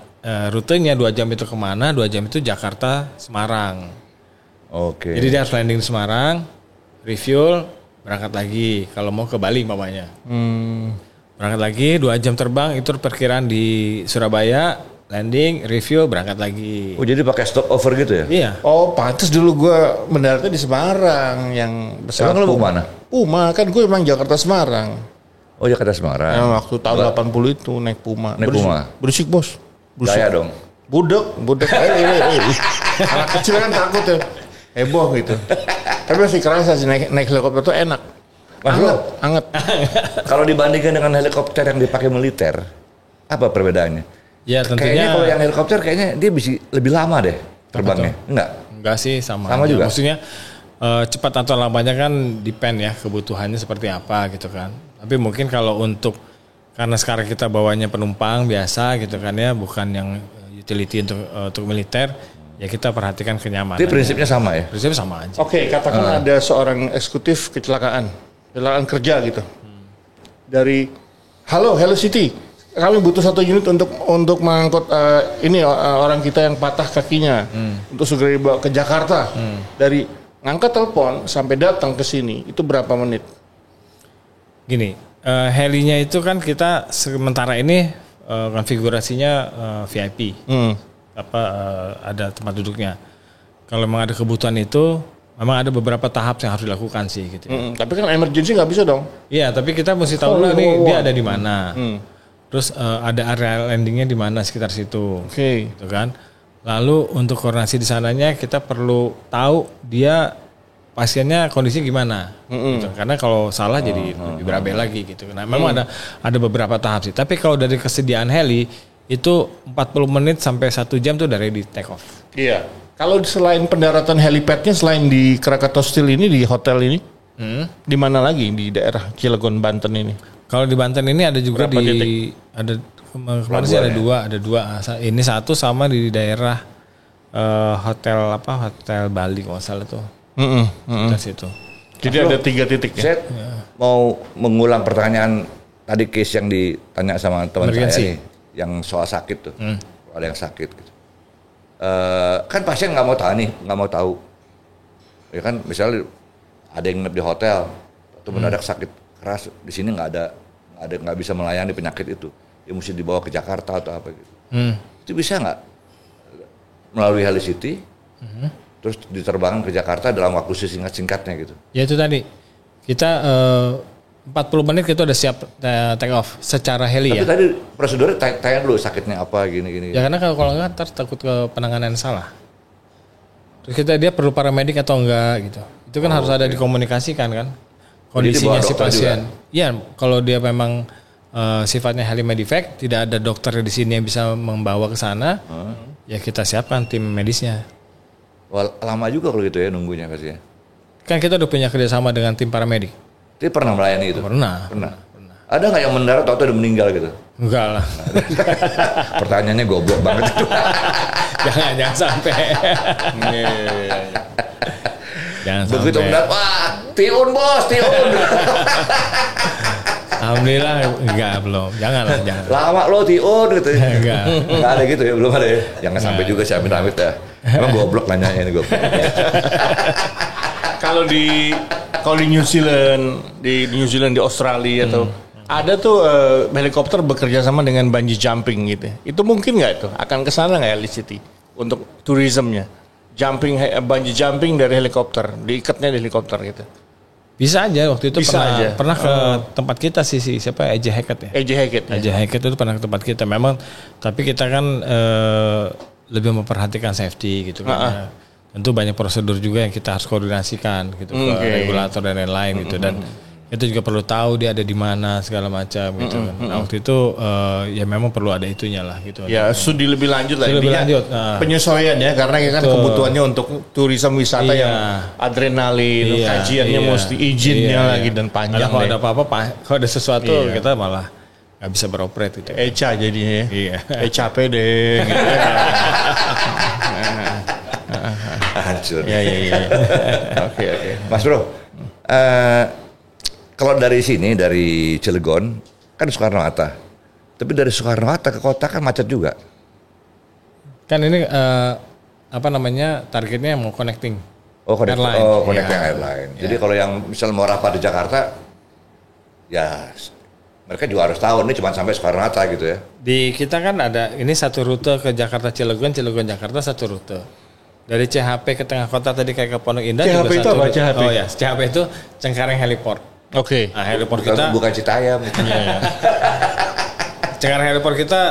rutenya 2 jam itu kemana? 2 jam itu Jakarta Semarang. Oke. Jadi dia harus landing di Semarang, refuel, berangkat lagi. Kalau mau ke Bali mamanya. Berangkat lagi 2 jam terbang itu perkiraan di Surabaya, landing, refuel, berangkat lagi. Oh jadi pakai stopover gitu ya? Iya. Oh pantas dulu gue mendaratnya di Semarang yang besar. Emang lu mau mana? Puma kan gue emang Jakarta Semarang. Oh Jakarta Semarang. Yang waktu tahun 80 itu naik Puma. Naik Puma. Berisik bos. Gaya dong. Budek. Anak kecil kan takut ya. Heboh gitu. Tapi masih kerasa sih naik helikopter tuh enak. Anget. Kalau dibandingkan dengan helikopter yang dipakai militer, apa perbedaannya? Ya Kayaknya tentunya kalau yang helikopter kayaknya dia bisa lebih lama deh terbangnya. Enggak sih sama Sama aja. juga? Maksudnya cepat atau lamanya kan depend ya kebutuhannya seperti apa gitu kan. Tapi mungkin kalau karena sekarang kita bawanya penumpang biasa gitu kan ya, bukan yang utility untuk militer, ya kita perhatikan kenyamanan. Jadi prinsipnya sama ya? Prinsipnya sama aja. Oke, katakan ada seorang eksekutif kecelakaan kerja gitu. Dari Hello City, kami butuh 1 unit untuk mengangkut orang kita yang patah kakinya untuk segera dibawa ke Jakarta. Dari ngangkat telepon sampai datang ke sini itu berapa menit? Gini, helinya itu kan kita sementara ini konfigurasinya VIP. Ada tempat duduknya. Kalau memang ada kebutuhan itu, memang ada beberapa tahap yang harus dilakukan sih gitu. Tapi kan emergency nggak bisa dong? Iya, tapi kita mesti tahu dulu nih dia ada di mana. Terus ada area landingnya di mana sekitar situ. Oke. Gitu kan. Lalu untuk koordinasi di sananya kita perlu tahu dia pasiennya kondisi gimana. Gitu. Karena kalau salah jadi lebih berabe lagi gitu. Nah, memang ada beberapa tahap sih. Tapi kalau dari kesediaan heli itu 40 menit sampai 1 jam tuh dari di take off. Iya. Kalau selain pendaratan helipadnya selain di Krakatau Steel ini di hotel ini, di mana lagi di daerah Cilegon Banten ini? Kalau di Banten ini ada juga berapa ada kemarin sih ada dua. Ini satu sama di daerah hotel Bali kalau salah tuh. Dari situ. Jadi ada 3 titik ya. Saya mau mengulang pertanyaan tadi case yang ditanya sama teman saya nih, yang soal sakit tuh. Ada yang sakit gitu. Kan pasien nggak mau tahu. Ya kan misalnya ada yang nginep di hotel atau mendadak sakit keras di sini nggak bisa melayani penyakit itu, dia mesti dibawa ke Jakarta atau apa gitu. Itu bisa nggak melalui Helicity terus diterbangkan ke Jakarta dalam waktu singkat-singkatnya gitu? Ya itu tadi kita 40 menit itu udah siap take off secara heli. Tapi ya. tadi prosedurnya tanya dulu sakitnya apa gini. Ya karena kalau nggak ntar takut ke penanganan salah. Terus dia perlu paramedik atau enggak gitu. Itu kan harus ada dikomunikasikan kan. Kondisinya si pasien. Iya, kalau dia memang sifatnya helimedivac, tidak ada dokter di sini yang bisa membawa ke sana, ya kita siapkan tim medisnya. Wah, lama juga kalau gitu ya nunggunya kasih ya. Kan kita udah punya kerjasama dengan tim paramedik. Dia pernah melayani itu? Pernah. Ada nggak yang mendarat atau udah meninggal gitu? Enggak lah. Pertanyaannya goblok banget itu. jangan sampai. Jangan begitu sampai. mendarat, wah, tiun bos. Alhamdulillah belum. Jangan. Lama lo tiun gitu. Enggak. Enggak ada gitu ya, belum ada ya. Jangan sampai juga saya amit-amit ya. Emang goblok nanyanya ini goblok. Kalau di New Zealand, di Australia atau ada tuh helikopter bekerja sama dengan bungee jumping gitu. Itu mungkin nggak tuh? Akan kesana nggak Helicity untuk tourismnya? Bungee jumping dari helikopter, diikatnya di helikopter gitu. Bisa aja waktu itu Bisa pernah ke tempat kita sih siapa AJ Hackett ya. AJ Hackett itu pernah ke tempat kita memang, tapi kita kan lebih memperhatikan safety gitu kan. Tentu banyak prosedur juga yang kita harus koordinasikan gitu ke regulator dan lain-lain gitu, dan itu juga perlu tahu dia ada di mana segala macam gitu kan. Nah, waktu itu ya memang perlu ada itunya lah gitu. Ya studi lebih lanjut lah. Lebih lanjut. Penyesuaian ya, karena kan kebutuhannya untuk turisme wisata yang adrenalin, kajiannya mesti izinnya lagi dan panjang. Kalau ada apa-apa, kalau ada sesuatu kita malah nggak bisa beroperate gitu. Eca jadinya ya. Iya. capek deh. Gitu. Hancur. Iya. Oke. Mas Bro, kalau dari sini, dari Cilegon, kan Soekarno-Hatta. Tapi dari Soekarno-Hatta ke kota kan macet juga. Kan ini targetnya mau connecting. Airline. Connecting airline. Ya. Jadi kalau yang misalnya mau rapat di Jakarta, ya mereka juga harus tahu ini cuma sampai Soekarno-Hatta gitu ya. Di kita kan ada ini satu rute ke Jakarta Cilegon Jakarta satu rute. Dari CHP ke tengah kota tadi kayak ke Pondok Indah CHP juga itu satu. apa CHP? Oh ya, CHP itu Cengkareng Heliport. Oke. Nah, heliport kita Bukan Citayam. Cengkareng Heliport kita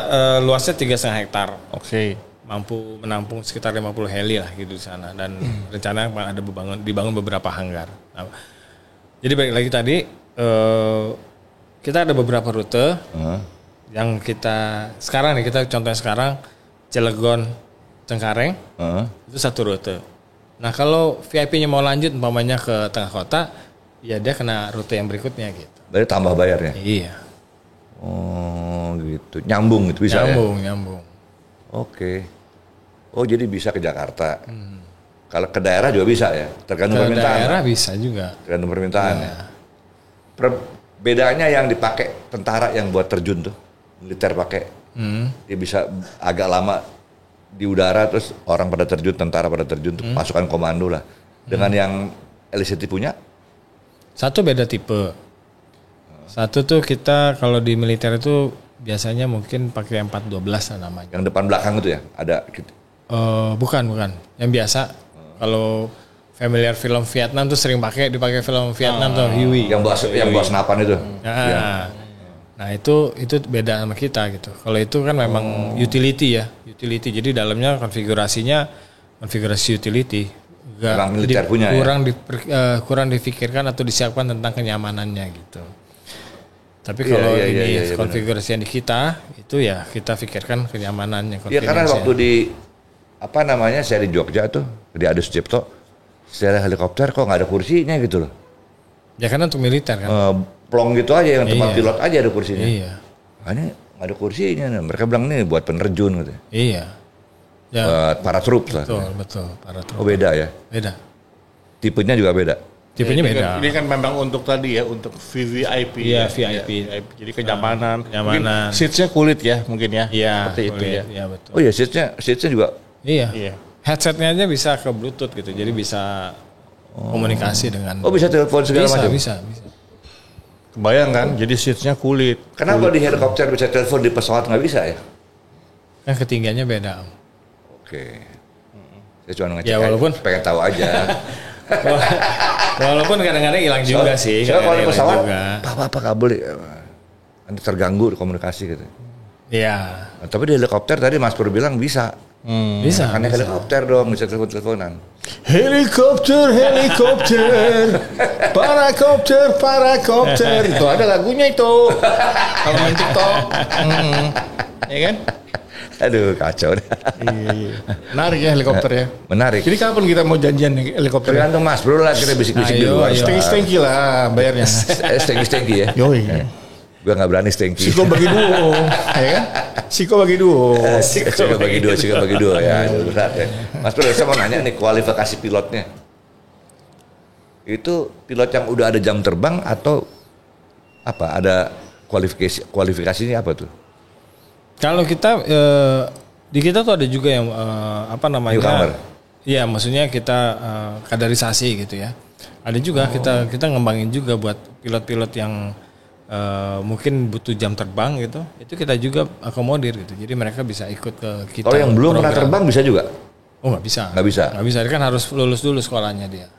luasnya 3,5 hektar. Oke. Mampu menampung sekitar 50 heli lah gitu di sana, dan rencana ada dibangun beberapa hanggar. Nah, jadi balik lagi tadi kita ada beberapa rute yang kita sekarang nih, kita contohnya sekarang Cilegon Cengkareng itu satu rute. Nah kalau VIP-nya mau lanjut umpamanya ke tengah kota, ya dia kena rute yang berikutnya gitu. Berarti tambah bayarnya? Iya. Oh gitu, nyambung gitu bisa Nyambung. Oke. Oh jadi bisa ke Jakarta. Kalau ke daerah juga bisa ya? Tergantung Ke permintaan. daerah bisa juga. Tergantung permintaan ya. Perbedaannya yang dipakai tentara yang buat terjun tuh, militer pakai. Dia bisa agak lama di udara, terus orang pada terjun, tentara pada terjun, pasukan komando lah. Dengan yang LCT punya? Satu beda tipe. Satu tuh kita kalau di militer itu biasanya mungkin pakai 412 lah namanya. Yang depan belakang itu ya? Ada gitu. Bukan. Yang biasa. Kalau familiar film Vietnam tuh sering dipakai film Vietnam tuh Huey. Yang bawa senapan itu. Nah itu beda sama kita gitu. Kalau itu kan memang utility ya, utility. Jadi dalamnya konfigurasi utility. Memang militer punya kurang difikirkan atau disiapkan tentang kenyamanannya gitu. Tapi kalau konfigurasi yang di kita itu ya kita pikirkan kenyamanannya. Iya karena waktu di saya di Jogja tuh di Adi Sucipto, saya helikopter kok nggak ada kursinya gitu loh. Ya karena untuk militer kan. Plong gitu aja yang tempat pilot aja ada kursinya. Iya. Makanya nggak ada kursinya. Mereka bilang nih buat penerjun gitu. Iya. Ya. Buat para troops lah. Betul. Para troops. Oh beda ya? Beda. Tipenya juga beda. Tipenya beda. Ini kan memang untuk tadi ya, untuk VVIP. Iya, VIP. Jadi kenyamanan. Kenyamanan. Seatsnya kulit ya mungkin ya. Iya. Seperti itu ya. Iya betul. Oh iya seatsnya juga. Iya. Headsetnya aja bisa ke Bluetooth gitu. Jadi bisa komunikasi dengan. Oh bisa telepon segala macam. Bisa. Kebayang kan? Jadi seatsnya kulit. Kenapa di helikopter bisa telepon, di pesawat nggak bisa ya? Kan ketinggiannya beda. Oke. Saya cuma ngecek. Ya walaupun pengen tahu aja. Walaupun kadang-kadang hilang juga sih. Soalnya kalau di pesawat, apa kabel nanti terganggu di komunikasi gitu. Iya. Nah, tapi di helikopter tadi Mas Pur bilang bisa. Bisa. Karena helikopter dong bisa telepon-teleponan. Helikopter, parakopter. Itu ada lagunya itu. Kalau main TikTok. Ya kan? Aduh kacau deh. Iya. Menarik ya helikopter ya. Menarik. Jadi kapan kita mau janjian nih helikopter? Tergantung Mas Bro lah, kita bisik-bisik Ayo, dulu. Stengki lah bayarnya. Stengki ya. Yoi. Gue nggak berani stengki. Siko bagi duo, ya kan? Siko bagi duo ya. Berat ya. Mas Bro, saya mau nanya nih kualifikasi pilotnya. Itu pilot yang udah ada jam terbang atau apa? Ada kualifikasinya apa tuh? Kalau kita di kita tuh ada juga yang Newcomer. Iya, maksudnya kita kaderisasi gitu ya. Ada juga kita ngembangin juga buat pilot-pilot yang mungkin butuh jam terbang gitu. Itu kita juga akomodir gitu. Jadi mereka bisa ikut ke kita. Kalau yang belum pernah terbang bisa juga? Oh nggak bisa. Nggak bisa. Nggak bisa. Dia kan harus lulus dulu sekolahnya dia.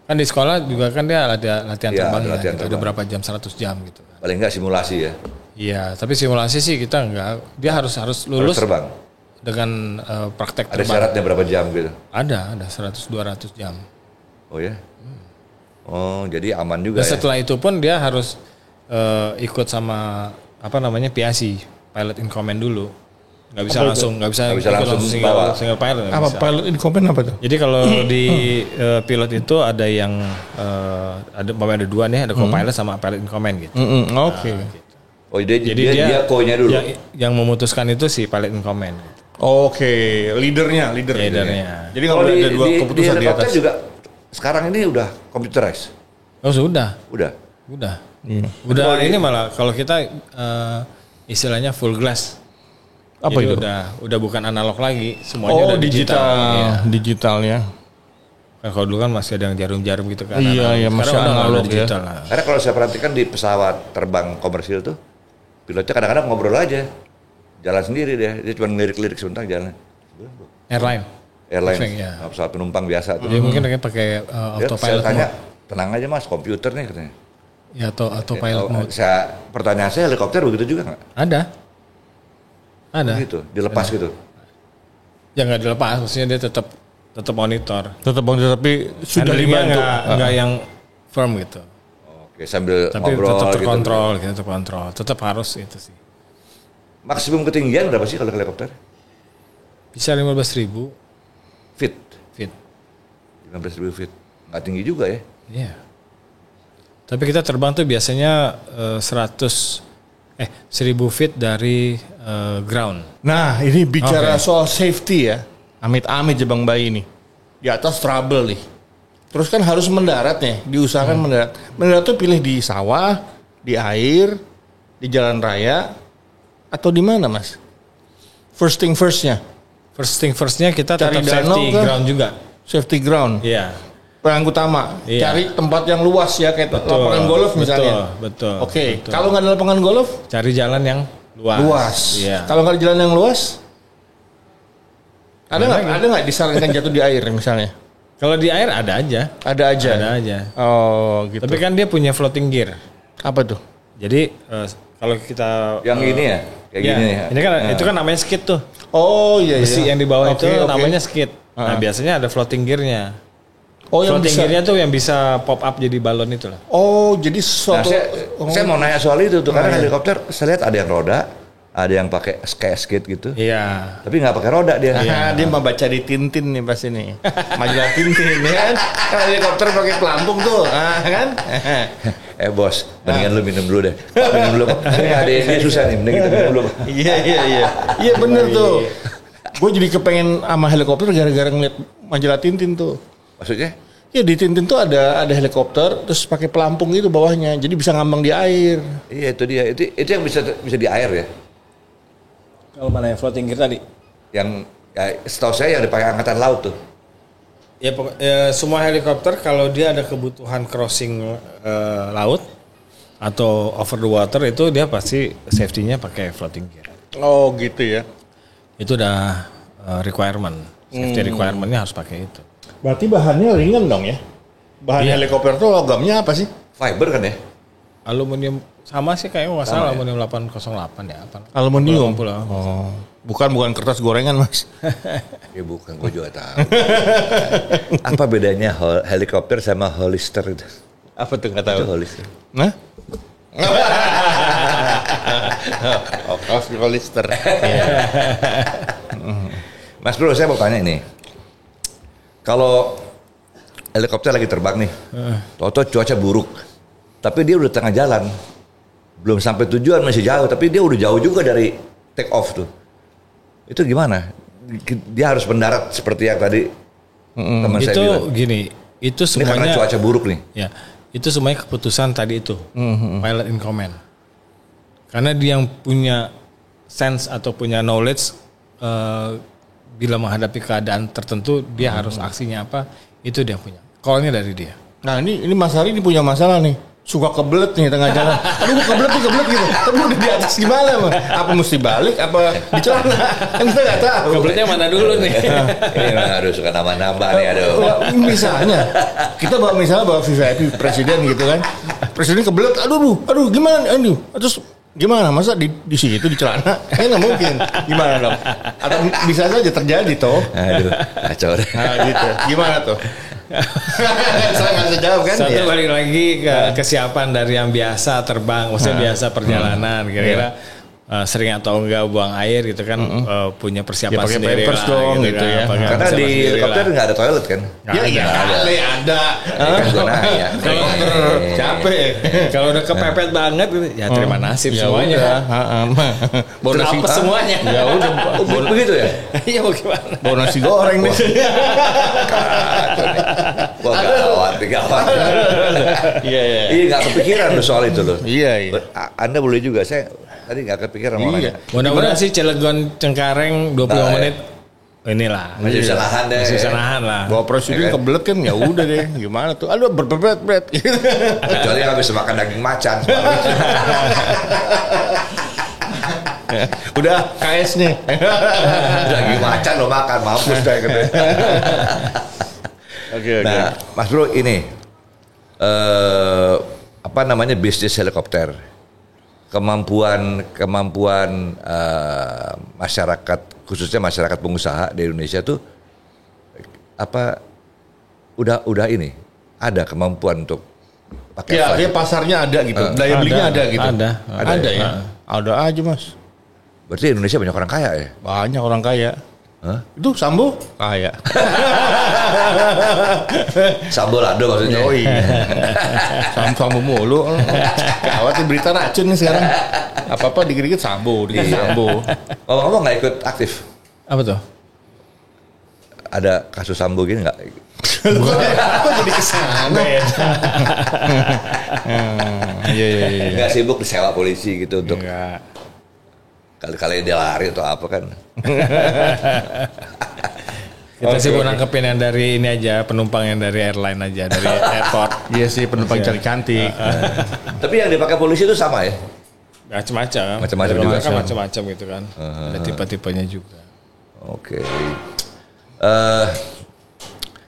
Kan di sekolah juga kan dia ada latihan terbang ya. Gitu. Ada berapa jam, 100 jam gitu. Paling nggak simulasi ya. Iya, tapi simulasi sih kita enggak. Dia harus lulus harus terbang dengan praktek ada terbang. syaratnya berapa jam gitu? Ada 100-200 jam. Oh ya? Oh jadi aman juga. Dan setelah itu pun dia harus ikut sama PIC, pilot in command dulu. Nggak bisa langsung single pilot. Apa bisa. Pilot in command apa tuh? Jadi kalau di pilot itu ada yang ada dua nih, ada co-pilot sama pilot in command gitu. Oke. Gitu. Oh jadi dia co-nya dulu. Yang memutuskan itu si pilot in command. Gitu. Oke, leadernya. Jadi kalau ada dua keputusan di atas. Juga sekarang ini udah computerized. Oh sudah. Udah. Udah ini malah kalau kita istilahnya full glass. Apa jadi itu? Udah bukan analog lagi, semuanya udah digital. Digitalnya. Kan kalau dulu kan masih ada yang jarum-jarum gitu kan. Iya, masih analog ya. Lah. Karena kalau saya perhatikan di pesawat terbang komersil tuh, pilotnya kadang-kadang ngobrol aja, jalan sendiri dia cuma ngelirik-lirik sebentar jalan. Airline, ya. Pesawat penumpang biasa tuh. Jadi mungkin pakai autopilot. Saya tanya, tenang aja Mas, komputer nih katanya. Ya atau autopilot mode. Pertanyaan saya helikopter begitu juga nggak? Ada. Gitu, dilepas gitu. Ya nggak dilepas, maksudnya dia tetap monitor. Tetap monitor tapi sudah dibantu. Nggak yang firm gitu. Oke, sambil tapi ngobrol tetap terkontrol gitu. Tetap kontrol. Tetap harus itu sih. Maksimum ketinggian berapa sih kalau helikopter? Bisa 15.000 feet. 15.000 feet. Nggak tinggi juga ya? Iya. Tapi kita terbang tuh biasanya 1000 feet dari ground. Nah, ini bicara soal safety ya. Amit-amit ya Bang Bayi ini. Di atas trouble nih. Terus kan harus mendarat nih, diusahakan mendarat. Mendarat tuh pilih di sawah, di air, di jalan raya, atau di mana Mas? First thing firstnya kita cari tetap danau safety kan? ground juga. Safety ground. Iya. Yang utama, Iya. cari tempat yang luas ya kayak lapangan golf misalnya. Betul. Oke, kalau nggak ada lapangan golf, Cari jalan yang luas. luas. Iya. Kalau nggak ada jalan yang luas, ada nggak disarankan jatuh di air misalnya? Kalau di air ada aja. Ada aja. Ada aja. Oh, gitu. Tapi kan dia punya floating gear. Apa tuh? Jadi kalau kita Yang ini ya, kayak ya, gini ya. ini kan itu kan namanya skid tuh. Oh iya. Besi iya. yang di bawah Oke, itu oke. namanya skid. Nah, biasanya ada floating gearnya. Oh yang Floating bisa. gearnya tuh yang bisa pop up jadi balon itu lah. Oh jadi Nah, suatu. saya mau nanya soal itu tuh, karena helikopter saya lihat ada yang roda, ada yang pakai skate gitu, Iya. tapi nggak pakai roda dia. Dia mau baca di Tintin nih pas ini. Majalah Tintin ya kan. Kan helikopter pakai pelampung tuh. Kan? Bos, mendingan lu minum dulu deh. Pak, minum dulu. Ini ada ini susah nih, mending kita minum dulu. Iya. Iya bener tuh. Gue jadi kepengen sama helikopter gara-gara ngeliat majalah Tintin tuh. Maksudnya? Ya di Tintin tuh ada helikopter terus pakai pelampung itu bawahnya. Jadi bisa ngambang di air. Iya itu dia. Itu yang bisa di air ya. Kalau mana yang floating gear tadi? Yang ya, setahu saya yang dipakai angkatan laut tuh. Ya, semua helikopter kalau dia ada kebutuhan crossing laut atau over the water itu dia pasti safety-nya pakai floating gear. Oh gitu ya. Itu udah requirement. Safety requirement-nya harus pakai itu. Berarti bahannya ringan dong ya? Bahan Iya. helikopter tuh logamnya apa sih? Fiber kan ya? Aluminium sama sih kayaknya nggak salah aluminium 808 ya apa? Aluminium. 80. Oh, bukan kertas gorengan mas. Ya bukan, gue juga tahu. Apa bedanya helikopter sama Hollister itu? Apa tuh nggak Itu Hollister. Nah? Hollister. Mas Bro, saya mau tanya ini. Kalau helikopter lagi terbang nih, toto cuaca buruk, tapi dia udah tengah jalan, belum sampai tujuan masih jauh, tapi dia udah jauh juga dari take off tuh. Itu gimana? Dia harus mendarat seperti yang tadi teman saya Itu bilang. gini, itu Ini karena semuanya cuaca buruk nih. ya, itu semuanya keputusan tadi itu pilot in command. Karena dia yang punya sense atau punya knowledge bila menghadapi keadaan tertentu dia harus aksinya apa, itu dia punya. Call-nya dari dia. Nah ini Mas Hari ini punya masalah nih. Suka kebelet nih tengah jalan. Aduh gue kebelet gitu. Tapi udah di atas gimana mah? Apa mesti balik? Apa di celana? Kan kita nggak tahu. Kebeletnya mana dulu nih? Ini aduh suka nambah-nambah nih aduh. Misalnya kita bawa VIP presiden gitu kan. Presiden kebelet. Aduh gimana? Aduh. Terus gimana? Masa di situ di celana? Kayaknya nggak mungkin. Gimana dong? Atau bisa saja terjadi toh. Aduh, kacau deh. Nah gitu. Gimana tuh? Saya nggak bisa jawab kan? Satu Ya. balik lagi ke kesiapan dari yang biasa terbang, maksudnya biasa perjalanan, kira-kira sering atau enggak buang air gitu kan, punya persiapan Ya, pakai sendiri pampers dong, gitu ya. pakai Karena persiapan di sendiri helikopter lah. nggak ada toilet kan? Ya iya ada. Kan gua nanya. Capek. Kalau udah kepepet banget gitu, ya terima nasib Ya semuanya. udah. Bawa nasi Apa semuanya? Ya udah. Begitu ya? Iya mau gimana? Bawa nasi goreng deh. Wah gawat. Iya. Iya nggak kepikiran loh soal itu loh. Iya. Anda boleh juga, saya tadi nggak kepikiran mau Iya. nanya. Mudah-mudahan sih Cilegon Cengkareng 25 Nah, menit. Inilah. Masih bisa nahan deh. Masih bisa nahan lah. Bawa presiden kebelet kan ya udah deh. Gimana tuh? Aduh berbret. Kecuali habis makan daging macan. Udah KS nih. Daging macan lo makan, mampus deh. Oke. Nah, Mas Bro ini apa namanya bisnis helikopter, kemampuan masyarakat khususnya masyarakat pengusaha di Indonesia tuh apa udah ini ada kemampuan untuk pakai Ya, flight. dia pasarnya ada gitu. Daya belinya ada gitu. Ada ya. Ada aja mas. Berarti Indonesia banyak orang kaya ya? Banyak orang kaya. Hah? Itu Sambo kaya. Sambolado maksudnya. Yoi. Sambo mulu. Gawat nih berita racun nih sekarang. Apa-apa dikit-dikit Sambo, Sambo. Ngomong-ngomong nggak ikut aktif? Apa tuh? Ada kasus Sambo gini nggak? Kok jadi kesana? Iya. Nggak sibuk disewa polisi gitu untuk Enggak. Kali-kali dia lari atau apa kan. Kita sih mau nangkepin yang dari ini aja, penumpang yang dari airline aja, dari airport. Iya sih, penumpang cantik-cantik. Tapi yang dipakai polisi itu sama ya? Macam-macam. Macam-macam Dari juga. luar kan macam-macam gitu kan. Ada tipe-tipenya juga. Oke.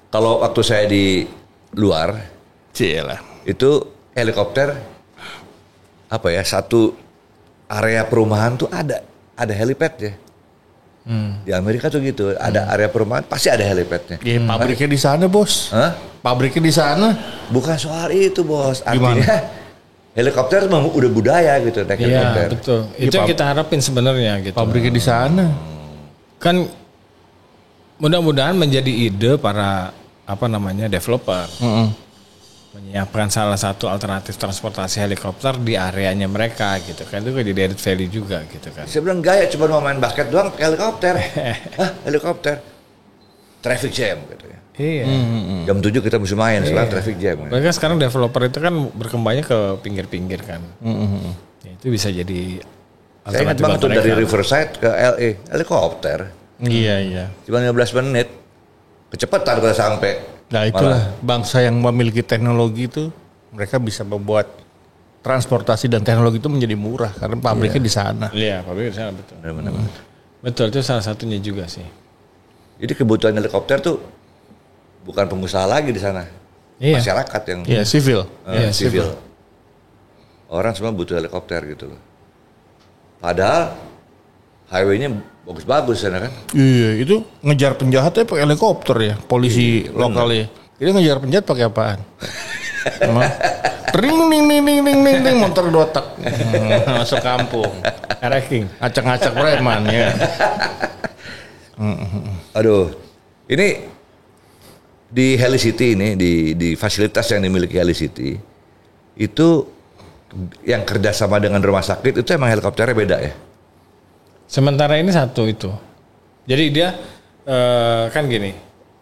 Kalau waktu saya di luar, Cilah. itu helikopter apa ya, satu area perumahan tuh ada helipad ya. Di Amerika tuh gitu, ada area perumahan pasti ada helipadnya. Ya, pabriknya di sana, Bos. Hah? Pabriknya di sana. Bukan soal itu, Bos. Artinya Gimana? helikopter memang udah budaya gitu naik helikopter. Iya, betul. Itu yang kita harapin sebenarnya gitu. Pabriknya di sana. Kan mudah-mudahan menjadi ide para developer. Menyiapkan salah satu alternatif transportasi helikopter di areanya mereka gitu kan, itu kan jadi added value juga gitu kan. Saya bilang gaya cuma mau main basket doang pakai helikopter. Hah, helikopter? Traffic jam gitu ya. Iya. Jam 7 kita mesti main, sekarang traffic jam. Mereka sekarang developer itu kan berkembangnya ke pinggir-pinggir kan. Ya, itu bisa jadi Saya ingat banget tuh dari Riverside ke LA, helikopter. Iya. Cuma 15 menit. Kecepatan kalau sampai. Nah itulah bangsa yang memiliki teknologi itu, mereka bisa membuat transportasi dan teknologi itu menjadi murah karena pabriknya di sana. Iya, pabrik di sana betul. Benar-benar. Betul, itu salah satunya juga sih. Jadi kebutuhan helikopter tuh bukan pengusaha lagi di sana. Iya. Masyarakat yang Iya, sivil. sivil. Orang semua butuh helikopter gitu loh. Padahal highway-nya bagus-bagus sana kan. Iya, itu ngejar penjahatnya pakai helikopter ya, polisi lokalnya. Ini ngejar penjahat pakai apaan? Tring ning motor 2 tak. Masuk kampung. Tracking. Acak-acak preman ya. Aduh. Ini di Helicity ini di fasilitas yang dimiliki Helicity itu yang kerjasama dengan rumah sakit itu emang helikopternya beda ya? Sementara ini satu itu. Jadi dia kan gini.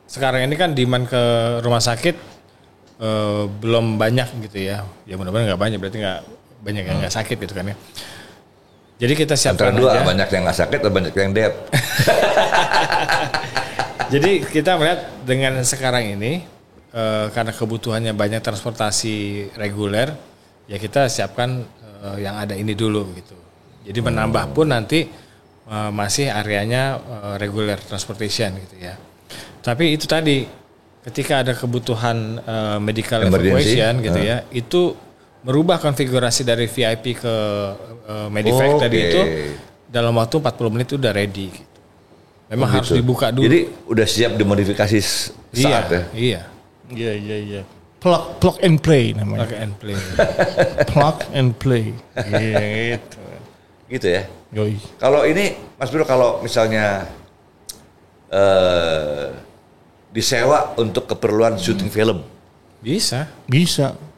Sekarang ini kan demand ke rumah sakit belum banyak gitu ya. Ya mudah-mudahan nggak banyak, berarti nggak banyak yang nggak sakit gitu kan ya. Jadi kita siapkan antara dua aja. banyak yang nggak sakit atau banyak yang dead. Jadi kita melihat dengan sekarang ini karena kebutuhannya banyak transportasi reguler, ya kita siapkan yang ada ini dulu gitu. Jadi menambah pun nanti masih areanya regular transportation gitu ya. Tapi itu tadi ketika ada kebutuhan medical evacuation gitu ya, itu merubah konfigurasi dari VIP ke Medivac tadi itu dalam waktu 40 menit udah ready gitu. Memang harus dibuka dulu. Jadi udah siap dimodifikasi saat ya? Iya. Plug and play namanya. Plug and play. Plug and play. Iya gitu. Gitu ya? Yoi. Kalau ini Mas Bro, kalau misalnya disewa untuk keperluan syuting film. Bisa.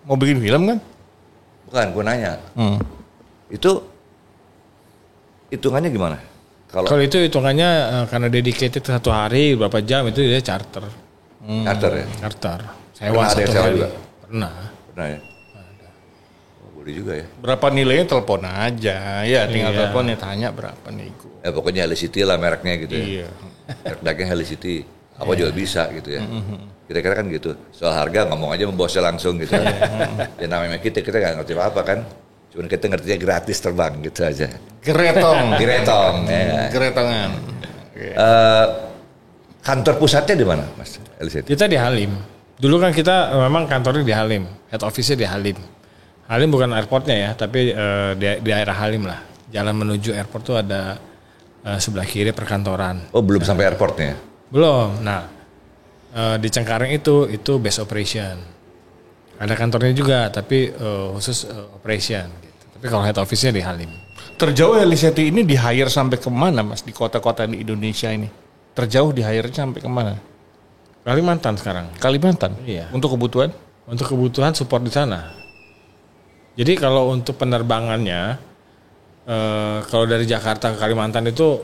Mau bikin film kan? Bukan, gue nanya. Itu hitungannya gimana? Kalau itu hitungannya karena dedicated 1 hari berapa jam itu dia charter. Charter ya? Charter. Pernah ada yang sewa juga? Pernah. Pernah ya? Ada. Oh, boleh juga ya? Berapa nilainya telepon aja. Ya tinggal telepon ya, tanya berapa nego. Ya pokoknya Helicity lah mereknya gitu ya. Iya. Mereknya Helicity. Apa juga bisa gitu ya. Kira-kira kan gitu. Soal harga ngomong aja sama bosnya langsung gitu. Ya namanya kita nggak ngerti apa-apa kan. Cuman kita ngertinya gratis terbang gitu aja. Geretong. Ya. Geretongan. Kantor pusatnya di mana, Mas Helicity? Kita di Halim. Dulu kan kita memang kantornya di Halim. Head office-nya di Halim. Halim bukan airportnya ya, tapi di daerah Halim lah. Jalan menuju airport tuh ada sebelah kiri perkantoran. Oh, belum sampai airportnya? Belum. Nah, di Cengkareng itu base operation. Ada kantornya juga, tapi khusus operation. Gitu. Tapi kalau head office-nya di Halim. Terjauh Helicity ini di hire sampai kemana Mas di kota-kota di Indonesia ini? Terjauh di hire sampai kemana? Kalimantan sekarang. Kalimantan? Iya. Untuk kebutuhan? Untuk kebutuhan support di sana. Jadi kalau untuk penerbangannya, kalau dari Jakarta ke Kalimantan itu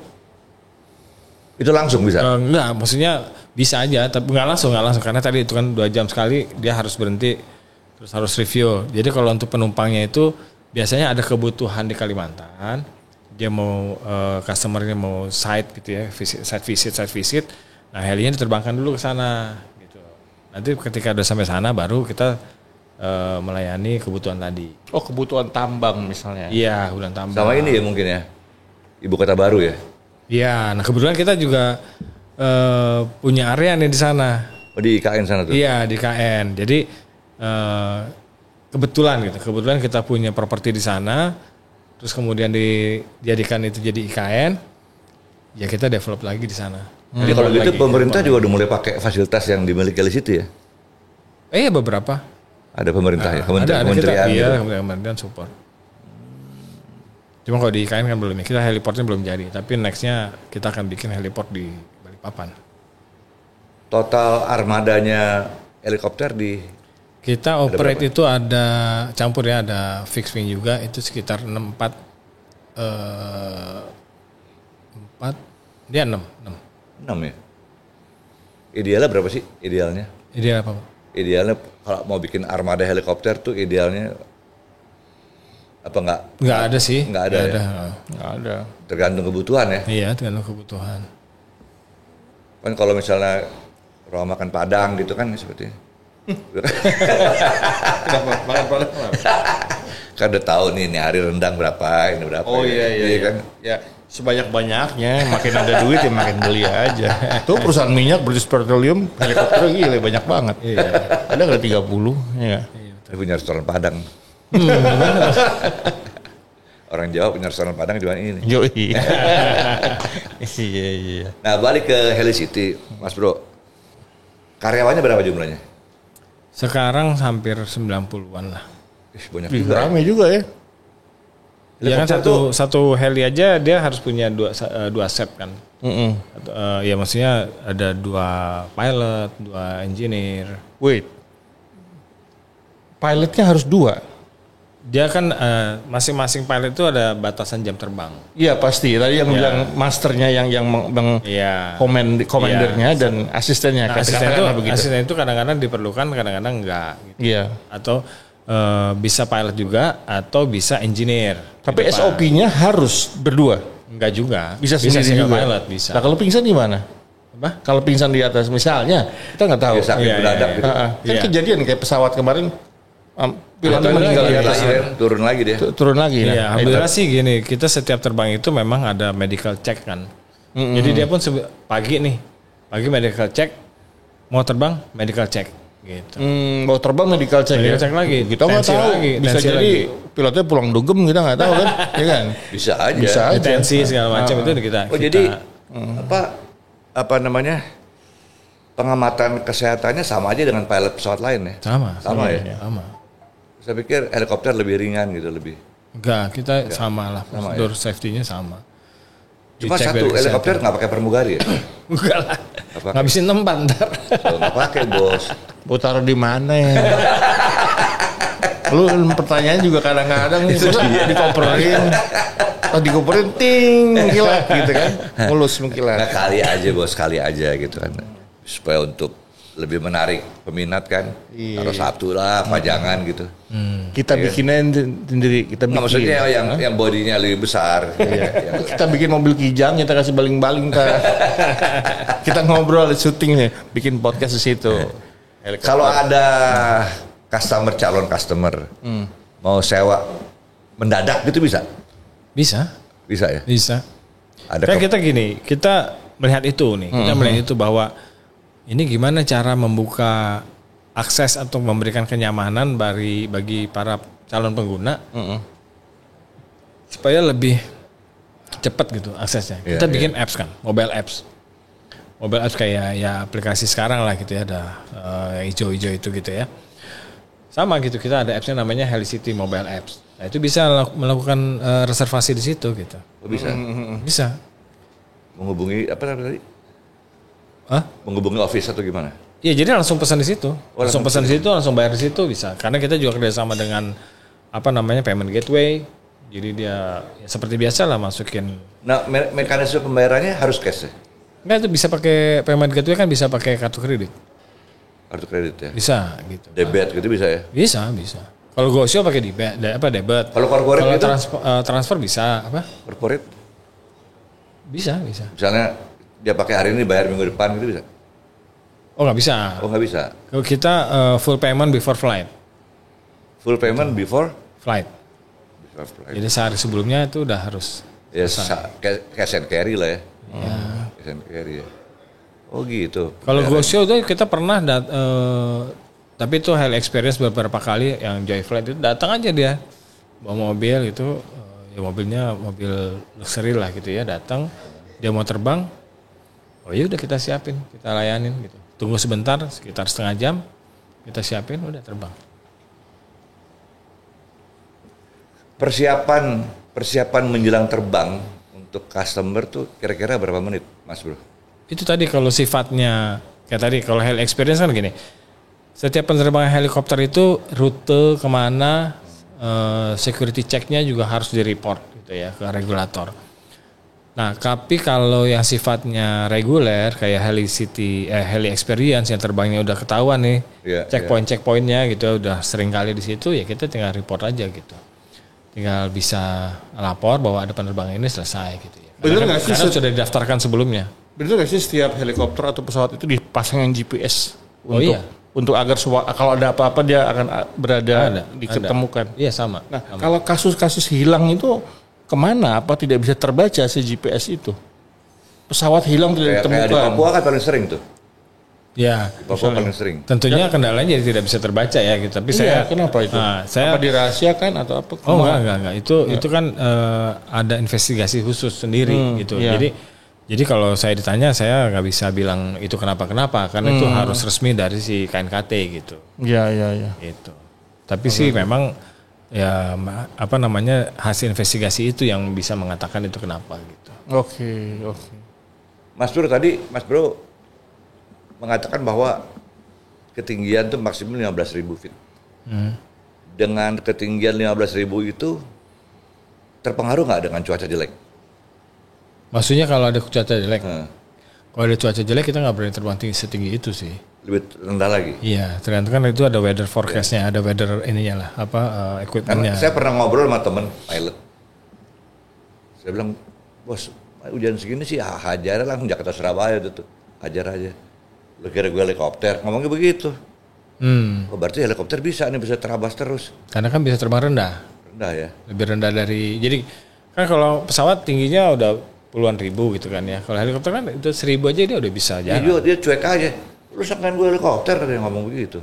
langsung bisa? enggak, maksudnya bisa aja, tapi nggak langsung karena tadi itu kan 2 jam sekali dia harus berhenti, terus harus review. Jadi kalau untuk penumpangnya itu biasanya ada kebutuhan di Kalimantan, dia mau customernya mau site gitu ya, site visit. Nah, helinya diterbangkan dulu ke sana gitu. Nanti ketika udah sampai sana baru kita melayani kebutuhan tadi. Oh, kebutuhan tambang misalnya. Iya, kebutuhan tambang. Sama ini ya mungkin ya. Ibu kota baru ya. Iya, nah kebetulan kita juga punya area nih di sana. Oh, di IKN sana tuh. Iya, di KN. Jadi kebetulan kita punya properti di sana. Terus kemudian dijadikan itu jadi IKN. Ya kita develop lagi di sana. Jadi kalau gitu pemerintah juga udah mulai pakai fasilitas yang dimiliki oleh situ ya? Iya beberapa. Ada pemerintah ya? Kementerian gitu. Iya, kementerian support. Cuma kalau di IKN kan belum ya. Kita heliportnya belum jadi. Tapi nextnya kita akan bikin heliport di Balikpapan. Total armadanya helikopter di... Kita operate itu ada campur ya, ada fixed wing juga. Itu sekitar 4 dia 6 ya? Idealnya berapa sih idealnya? Ideal apa Pak? Idealnya kalau mau bikin armada helikopter tuh idealnya apa enggak? Enggak ada sih. Enggak ada. Nggak ada. Tergantung kebutuhan ya. Iya, tergantung kebutuhan. Kan kalau misalnya rumah makan Padang gitu kan seperti Makan padang. kan udah tahu nih hari rendang berapa, ini berapa. Oh iya kan. Ya, sebanyak-banyaknya, makin ada duit ya makin beli aja. Tuh perusahaan minyak British Petroleum helikopter gila banyak banget. Iya. Ada kali 30 ya. Dia punya restoran Padang. Orang Jawa punya restoran Padang di mana ini. Yoi. Iya. Nah, balik ke Helicity, Mas Bro. Karyawannya berapa jumlahnya? Sekarang hampir 90-an lah. Banyak juga. Rame juga ya. Ya kan satu heli aja dia harus punya dua set kan. Ya maksudnya ada 2 pilot, 2 engineer. Wait. Pilotnya harus 2. Dia kan masing-masing pilot itu ada batasan jam terbang. Iya pasti. Tadi yang bilang masternya yang Iya. Komandernya dan asistennya. Nah, asisten itu kadang-kadang diperlukan, kadang-kadang enggak. Gitu. Iya. Atau bisa pilot juga atau bisa engineer. Tapi SOP-nya harus berdua. Enggak juga. Bisa sendiri single juga. pilot bisa. Nah kalau pingsan gimana? Apa? Kalau pingsan di atas misalnya kita nggak tahu. Ya, sakit mendadak gitu. Kan kejadian kayak pesawat kemarin. Pilotnya Alhamdulillah meninggal di ya, atas. Turun lagi dia. Turun lagi. Iya, alhamdulillah sih gini, kita setiap terbang itu memang ada medical check kan. Jadi dia pun pagi medical check, mau terbang medical check gitu. Mau terbang medical check Medical ya? check lagi. Kita nggak Tensi tahu. lagi, Bisa tensi jadi pilotnya pulang dugem kita nggak tahu kan? Ya kan? Bisa aja. Bisa aja. Tensi segala macam itu kita. Oh jadi apa namanya? Pengamatan kesehatannya sama aja dengan pilot pesawat lain ya? Sama ya? Sama. Saya pikir helikopter lebih ringan gitu lebih. Enggak, kita sama lah. Prosedur safety-nya sama. Cuma Dicek satu dari helikopter nggak pakai pramugari ya? Enggak lah. Ngabisin tempat ntar. Nggak pakai bos. Mau taruh di mana ya? Lu pertanyaan juga kadang-kadang dikoperin. Oh dikoperin ting mengkilat gitu kan. Mulus mengkilat. Nggak kali aja bos, kali aja gitu kan. Supaya untuk lebih menarik peminat kan. Taruh satu lah, pajangan gitu. Kita bikinnya sendiri, kita bikin. Nggak, maksudnya yang bodinya lebih besar. Kita bikin mobil kijang, kita kasih baling-baling kita ngobrol syuting nih, bikin podcast di situ. Kalau ada calon customer mau sewa mendadak gitu bisa? Bisa. Bisa ya? Bisa. Ada Kayak kita gini, kita melihat itu nih, kita melihat itu bahwa ini gimana cara membuka akses atau memberikan kenyamanan bagi para calon pengguna supaya lebih cepat gitu aksesnya. Kita bikin apps kan, mobile apps kayak ya aplikasi sekarang lah gitu ya, ada yang hijau-hijau itu gitu ya. Sama gitu, kita ada appsnya namanya Helicity Mobile Apps. Nah itu bisa melakukan reservasi di situ gitu. Bisa. Bisa. Menghubungi apa tadi? Hah? Menghubungi office atau gimana? Iya, jadi langsung pesan di situ. Langsung pesan di situ, langsung bayar di situ bisa. Karena kita juga kerjasama dengan payment gateway. Jadi dia ya seperti biasa lah masukin. Nah, mekanisme pembayarannya harus cash ya? Enggak, itu bisa pakai payment gateway kan, bisa pakai kartu kredit. Kartu kredit ya? Bisa gitu. Debit gitu bisa ya? Bisa. Kalau go show pakai debit. Kalau corporate gitu? Transfer bisa apa? Corporate Bisa. misalnya dia pakai hari ini bayar minggu depan gitu bisa? Oh nggak bisa. Oh nggak bisa. Kalau kita full payment before flight. Full payment before Flight. Jadi sehari sebelumnya itu udah harus. Ya cash and carry lah ya. Cash and carry ya. Oh gitu. Kalau go show tuh kita pernah tapi itu hell experience beberapa kali yang Joy Flight itu datang aja dia bawa mobil itu ya mobilnya mobil luxury lah gitu ya, datang dia mau terbang, oh ya udah kita siapin, kita layanin gitu, tunggu sebentar sekitar setengah jam kita siapin udah terbang. Persiapan menjelang terbang untuk customer tuh kira-kira berapa menit, Mas Bro? Itu tadi kalau sifatnya kayak tadi kalau hell experience kan gini, setiap penerbangan helikopter itu rute kemana, security check-nya juga harus di-report gitu ya ke regulator. Nah, tapi kalau yang sifatnya reguler kayak heli experience yang terbangnya udah ketahuan nih, checkpoint-checkpointnya gitu udah sering kali di situ ya kita tinggal report aja gitu. Tinggal bisa lapor bahwa ada penerbangan ini selesai gitu ya. Bener nggak sih? Karena sudah didaftarkan sebelumnya. Bener nggak sih setiap helikopter atau pesawat itu dipasangin GPS untuk agar kalau ada apa-apa dia akan diketemukan. Iya sama. Nah kalau kasus-kasus hilang itu kemana? Apa tidak bisa terbaca si GPS itu? Pesawat hilang tidak ditemukan. Kayak di Papua kan paling sering tuh. Ya. Di Papua paling sering. Tentunya kendalanya jadi tidak bisa terbaca ya gitu. Tapi kenapa itu? Saya apa dirahasiakan atau apa? Oh enggak. Itu kan ada investigasi khusus sendiri gitu. Iya. Jadi kalau saya ditanya saya nggak bisa bilang itu kenapa karena itu harus resmi dari si KNKT gitu. Iya. Itu. Tapi sih memang ya apa namanya hasil investigasi itu yang bisa mengatakan itu kenapa gitu. Oke. Mas Bro mengatakan bahwa ketinggian tuh maksimal 15.000 feet. Dengan ketinggian 15.000 itu terpengaruh nggak dengan cuaca jelek? Maksudnya kalau ada cuaca jelek? Kalau ada cuaca jelek kita nggak berani terbang setinggi itu sih. Lebih rendah lagi? Iya, ternyata kan itu ada weather forecast-nya, ada weather ininya lah, equipment-nya. Saya pernah ngobrol sama temen pilot. Saya bilang, bos, hujan segini sih hajar langsung Jakarta Surabaya tuh, hajar aja. Lu kira gue helikopter, ngomongnya begitu. Oh, berarti helikopter bisa terabas terus. Karena kan bisa terbang rendah. Rendah ya? Lebih rendah dari, jadi kan kalau pesawat tingginya udah puluhan ribu gitu kan ya. Kalau helikopter kan itu 1.000 aja dia udah bisa jalan. Dia cuek aja. Lu sangkain gue helikopter, ada yang ngomong begitu.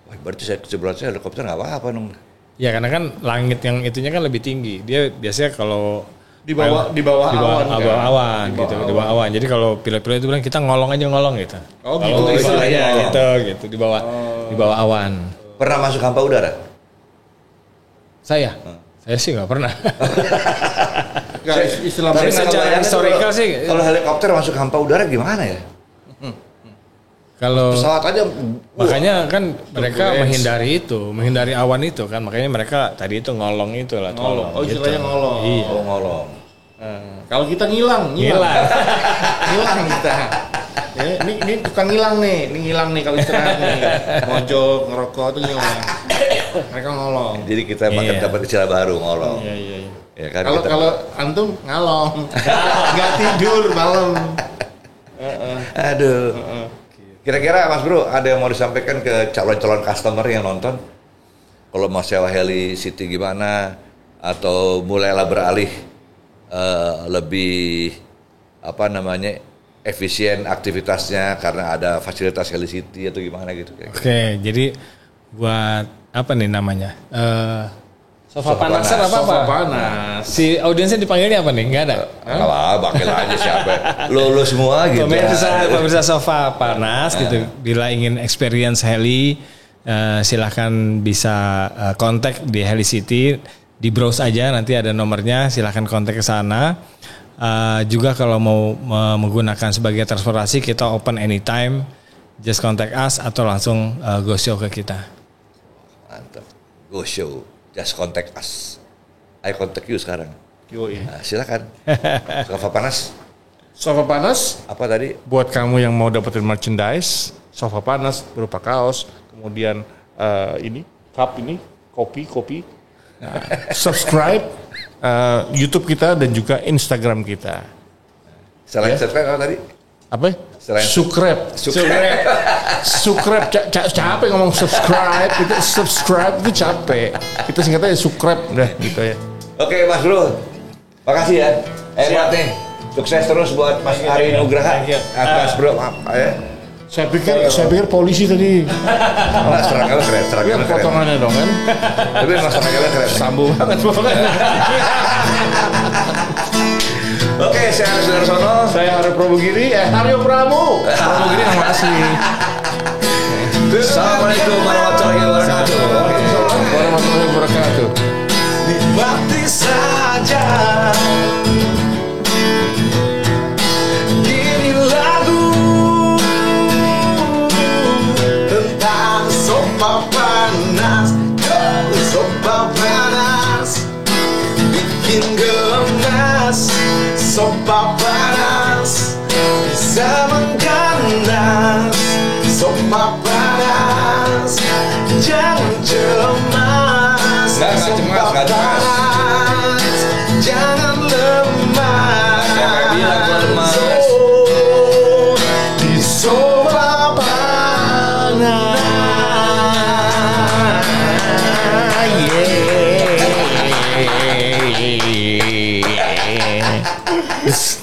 Wah, berarti sebelah saya helikopter nggak apa-apa dong. Ya karena kan langit yang itunya kan lebih tinggi. Dia biasanya kalau di bawah awan. Jadi kalau pilot-pilot itu bilang kita ngolong gitu. Oh gitu istilahnya gitu di bawah awan. Pernah masuk hampa udara? Saya sih nggak pernah. Tapi secara historical sih. Kalau helikopter masuk hampa udara gimana ya? Kalau pesawat aja, makanya kan mereka menghindari awan itu kan, makanya mereka tadi itu ngolong itu lah. Oh istilahnya ngolong. Iya. Oh ngolong. Kalau kita ngilang kita. Ya, ini tukang ngilang nih kalau istirahat nih, mojok ngerokok tuh ngilang. Mereka ngolong. Jadi kita makan dapat istilah baru ngolong. Iya. Ya, kan kalau antum ngalong, nggak tidur malam. Aduh. Kira-kira Mas Bro ada yang mau disampaikan ke calon-calon customer yang nonton? Kalau mau sewa heli city gimana? Atau mulailah beralih lebih efisien aktivitasnya karena ada fasilitas heli city atau gimana gitu? Oke, jadi buat apa nih namanya? Sofa panas. Si audiensnya dipanggilnya apa nih? Enggak ada? Enggak apa-apa, panggil aja siapa. Lu semua gitu. Pemirsa Sofa Panas gitu. Bila ingin experience heli, silahkan bisa kontak di Heli City. Di browse aja, nanti ada nomornya. Silahkan kontak ke sana. Juga kalau mau menggunakan sebagai transportasi, kita open anytime. Just contact us atau langsung go show ke kita. Mantap. Go show. Just contact us. I contact you sekarang. Nah, silakan. Sofa panas. Apa tadi? Buat kamu yang mau dapetin merchandise, sofa panas berupa kaos, kemudian cup ini kopi. Nah, subscribe YouTube kita dan juga Instagram kita. Selain subscribe apa tadi? Apa? Subscribe. Capek ngomong subscribe. Itu subscribe itu capek. Kita singkatnya subscribe udah gitu ya. Oke Mas Bro, makasih ya. Hebat nih. Sukses terus buat Mas Ari Nugraha. Mas Bro, Saya pikir polisi tadi. Seragamnya keren. Potongannya dong kan. Tapi Mas seragamnya keren. Sambung banget pokoknya. Oke, saya Aryo Sudarsono. Saya Haryo Prabogiri. Haryo Pramu. Prabogiri nama asli. Assalamualaikum warahmatullahi wabarakatuh. Warahmatullahi wabarakatuh. Nikmati saja ini lagu tentang sopa panas, sopa panas bikin gemas. Sopa panas bisa mengganas. Sopa panas jangan cemas. Sopa panas jangan lemah. Oh, di sopa panas. Yeah.